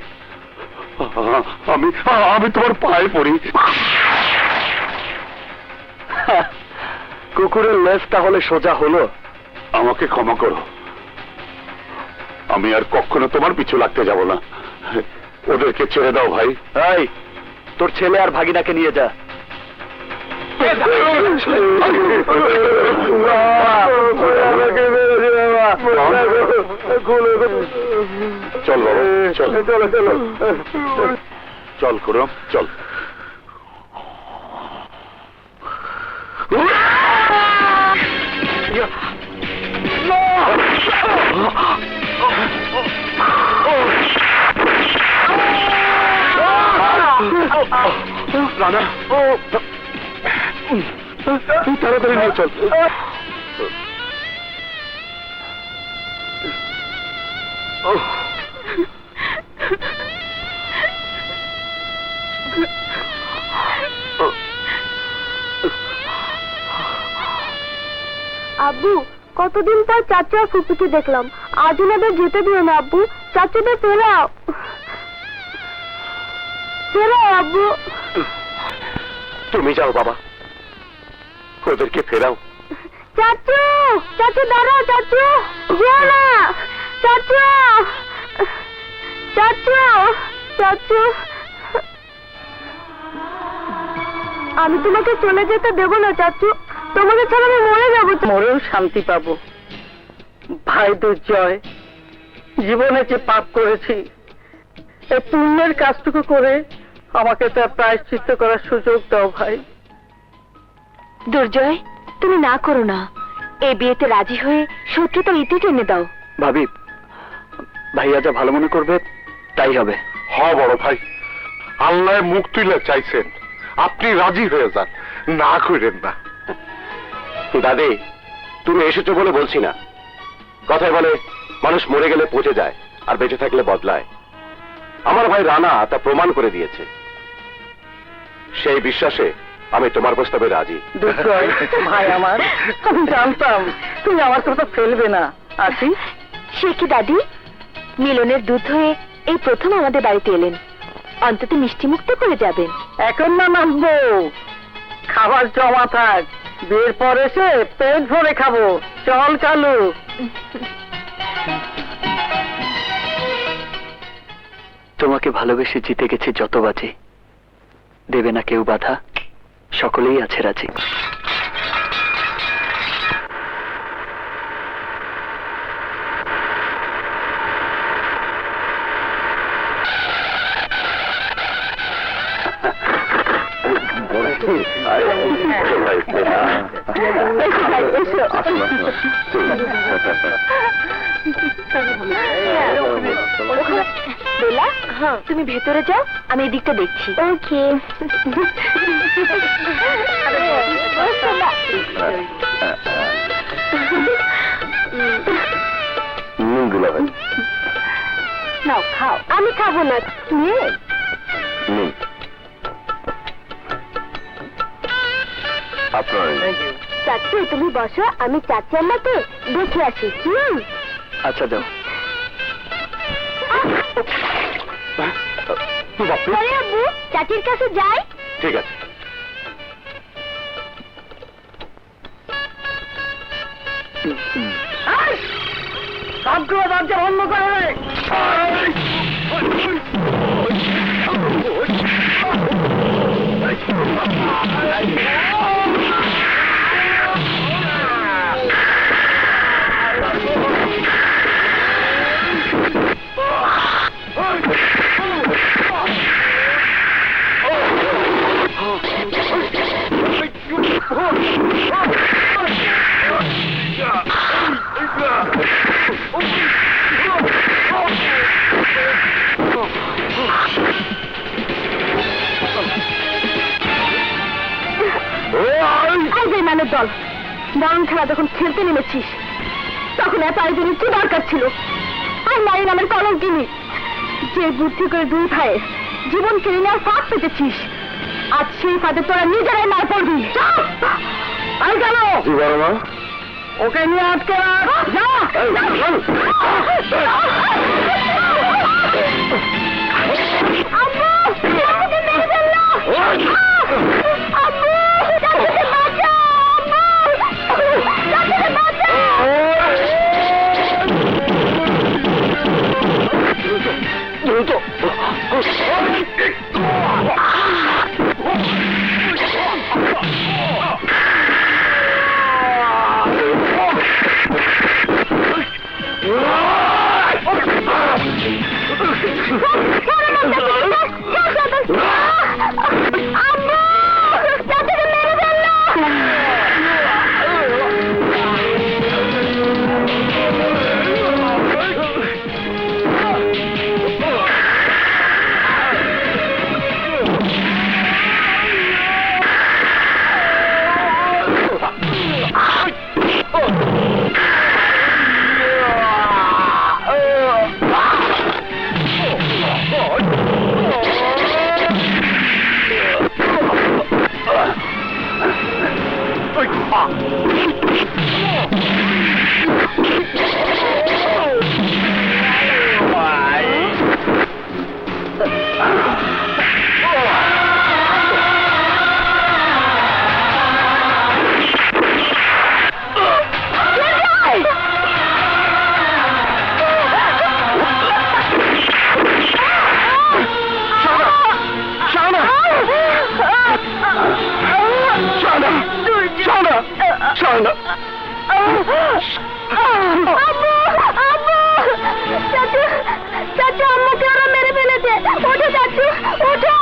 [SPEAKER 1] আমি আমি তোমার পায়ে পড়ি।
[SPEAKER 3] কুকুরের লেজ তাহলে সোজা হলো।
[SPEAKER 1] আমাকে ক্ষমা করো, আমি আর কখনো তোমার পিছু লাগতে যাব না। ওদেরকে ছেড়ে দাও ভাই।
[SPEAKER 3] এই, তোর ছেলে আর ভাগিনাকে নিয়ে যা।
[SPEAKER 1] চল বাবা, চল চল খুরম, চল। রানা, তাড়াতাড়ি নিয়ে চল।
[SPEAKER 4] আব্বু, কতদিন পর চাচা আর ফুপুকে দেখলাম। আজ ওনাদের যেতে দিও না আব্বু। চাচাদের ফেরাও, ফেরাও আব্বু।
[SPEAKER 1] তুমি যাও বাবা, ওদেরকে ফেরাও।
[SPEAKER 4] চাচু, চাচু দাঁড়াও, চাচু যেও না। চাচু, চাচু, চাচু, আমি তোমাকে চলে যেতে দেবো না চাচু। তোমাকে ছাড়া আমি মরে যাবো।
[SPEAKER 2] মরেও শান্তি পাবো। ভাই দুর্জয়, জীবনে যে পাপ করেছি, এই পুণ্যের কাজটুকু করে আমাকে তার প্রায়শ্চিত্ত করার সুযোগ দাও ভাই।
[SPEAKER 4] দুর্জয়, তুমি না করো না। এই বিয়েতে রাজি হয়ে শত্রুতার ইতি টেনে দাও।
[SPEAKER 3] ভাবি, ভাইয়া যা ভালো মনে করবে তাই হবে।
[SPEAKER 1] বড় ভাই, আল্লাহ মুখ তুলে চাইছেন, আপনি রাজি হয়ে যান, না করেন না। দাদি, তুমি এসেছো বলে বলছি না। কথায় বলে মানুষ মরে গেলে পচে যায়, আর বেঁচে থাকলে বদলায়। আমার ভাই রানা তা প্রমাণ করে দিয়েছে। সেই বিশ্বাসে আমি তোমার প্রস্তাবে রাজি।
[SPEAKER 2] দুঃখই ভাই আমার, আমি জানতাম তুমি আমার কথা ফেলবে না। আসি।
[SPEAKER 4] সে কি দাদি, মিলনের দুধ হয়ে এই প্রথম আমাদের বাড়িতে এলেন, অন্তত মিষ্টি মুক্ত করে যাবেন।
[SPEAKER 2] এখন না নাচবো, খাবার জমা থাক, বিয়ের পর এসে পেট ভরে খাবো। চল কালু।
[SPEAKER 3] তোমাকে ভালোবেসে জিতে গেছে যত বাজে, দেবে না কেউ বাধা, সকলেই আছে রাজি।
[SPEAKER 4] বেলা, তুমি ভেতরে যাও, আমি এদিকটা দেখছি। ওকে। নাও খাও। আমি খাবো না। চাচি তুমি বসো, আমি চাচি আম্মাকে দেখে আসি।
[SPEAKER 3] আচ্ছা যাও।
[SPEAKER 4] আরে আব্বু, চাচির কাছে যাই।
[SPEAKER 1] ঠিক আছে।
[SPEAKER 2] সবগুলো দরজা বন্ধ করে।
[SPEAKER 4] মানের দল, মরণ খেলা যখন খেলতে নেমেছিস তখন এত আয়োজনের কি দরকার ছিল? আর নারী নামের কলঙ্কিনী, যে বুদ্ধি করে দুই ভাইয়ের জীবন কেড়ে নেওয়ার ফাঁদ পেতেছিস, আজ সেই ফাঁদে তোরা নিজেরাই না পড়বি।
[SPEAKER 2] আর গেল
[SPEAKER 1] জি বড় মা।
[SPEAKER 2] ওকে নিয়ে আটকে রাখ। যা।
[SPEAKER 4] আব্বু, চাচিকে মেরে ফেললো। আব্বু, চাচিকে বাঁচাও। আব্বু, চাচিকে বাঁচাও। চাচু আম্মুকে ওরা মেরে ফেলেছে। ওঠো চাচু, ওঠো।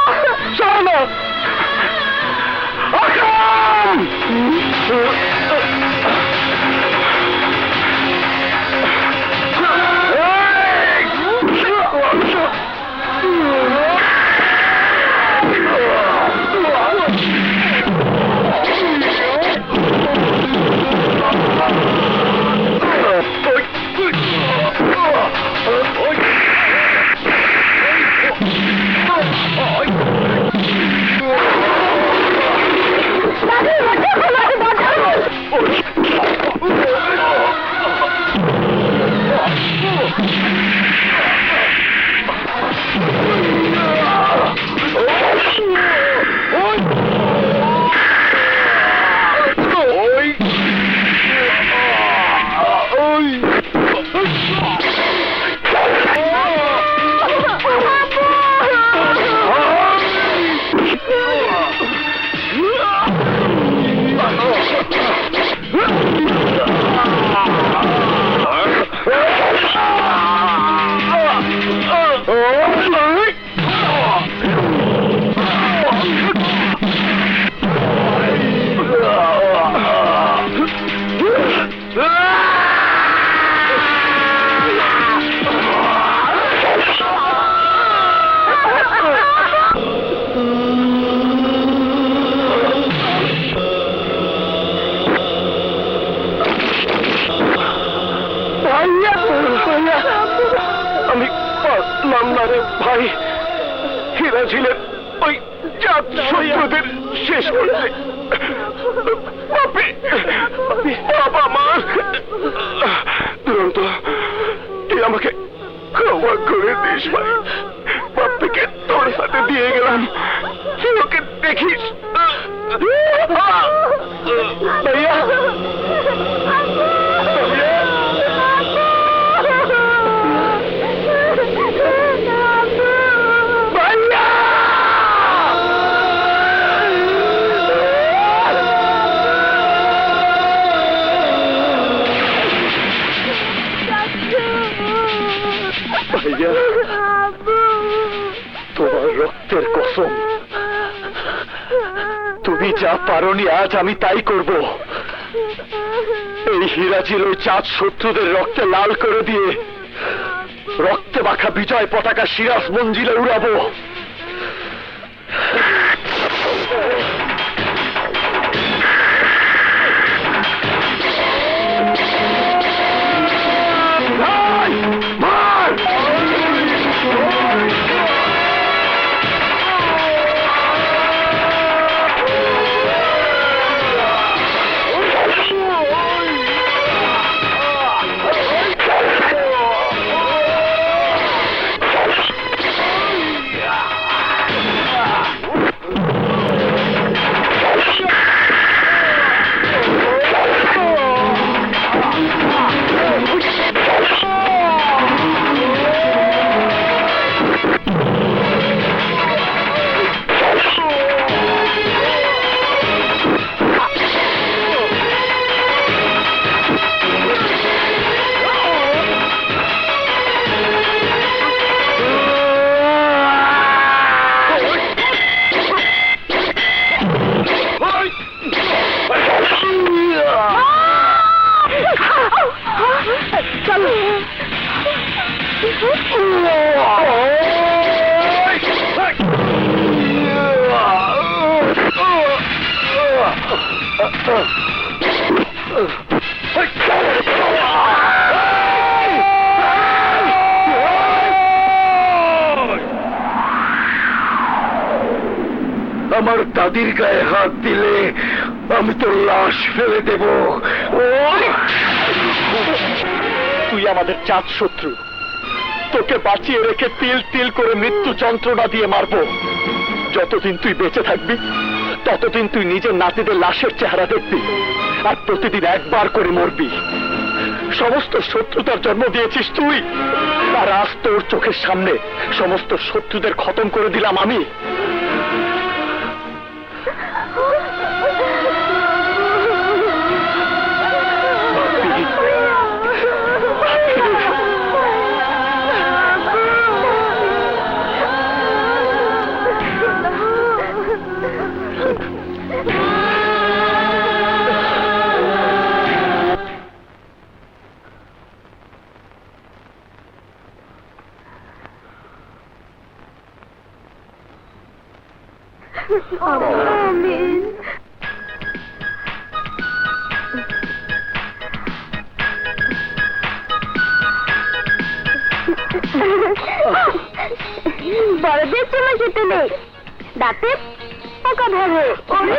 [SPEAKER 1] পারলাম না রে ভাই। হীরা ছিলেন ওই জাত শত্রুদের শেষ করতে। বাবা মা দুরন্ত, তুই আমাকে ক্ষমা করে দিস ভাই। বাপ্পিকে তোর হাতে দিয়ে গেলাম, তুই ওকে দেখিস। ভাইয়া ভাইয়া, তোমার রক্তের কসম, তুমি যা পারোনি আজ আমি তাই করব। এই হীরা ছিল ওই চাঁদ শত্রুদের রক্তে লাল করে দিয়ে রক্তে মাখা বিজয় পতাকা সিরাজ মঞ্জিলে উড়াবো। আমার দাদির গায়ে হাত দিলে আমি তোর লাশ ফেলে দেব। তুই আমাদের চাঁদ শত্রু, তোকে বাঁচিয়ে রেখে তিল তিল করে মৃত্যু যন্ত্রণা দিয়ে মারবো। যতদিন তুই বেঁচে থাকবি ততদিন তুই নিজের নাতিদের লাশের চেহারা দেখবি, আর প্রতিদিন একবার করে মরবি। সমস্ত শত্রুতার জন্ম দিয়েছিস তুই, আর আজ তোর চোখের সামনে সমস্ত শত্রুদের খতম করে দিলাম আমি।
[SPEAKER 4] আমিন। বড়দের চলে যেতে নেই, দাঁতে পোকা ধরে। ওরে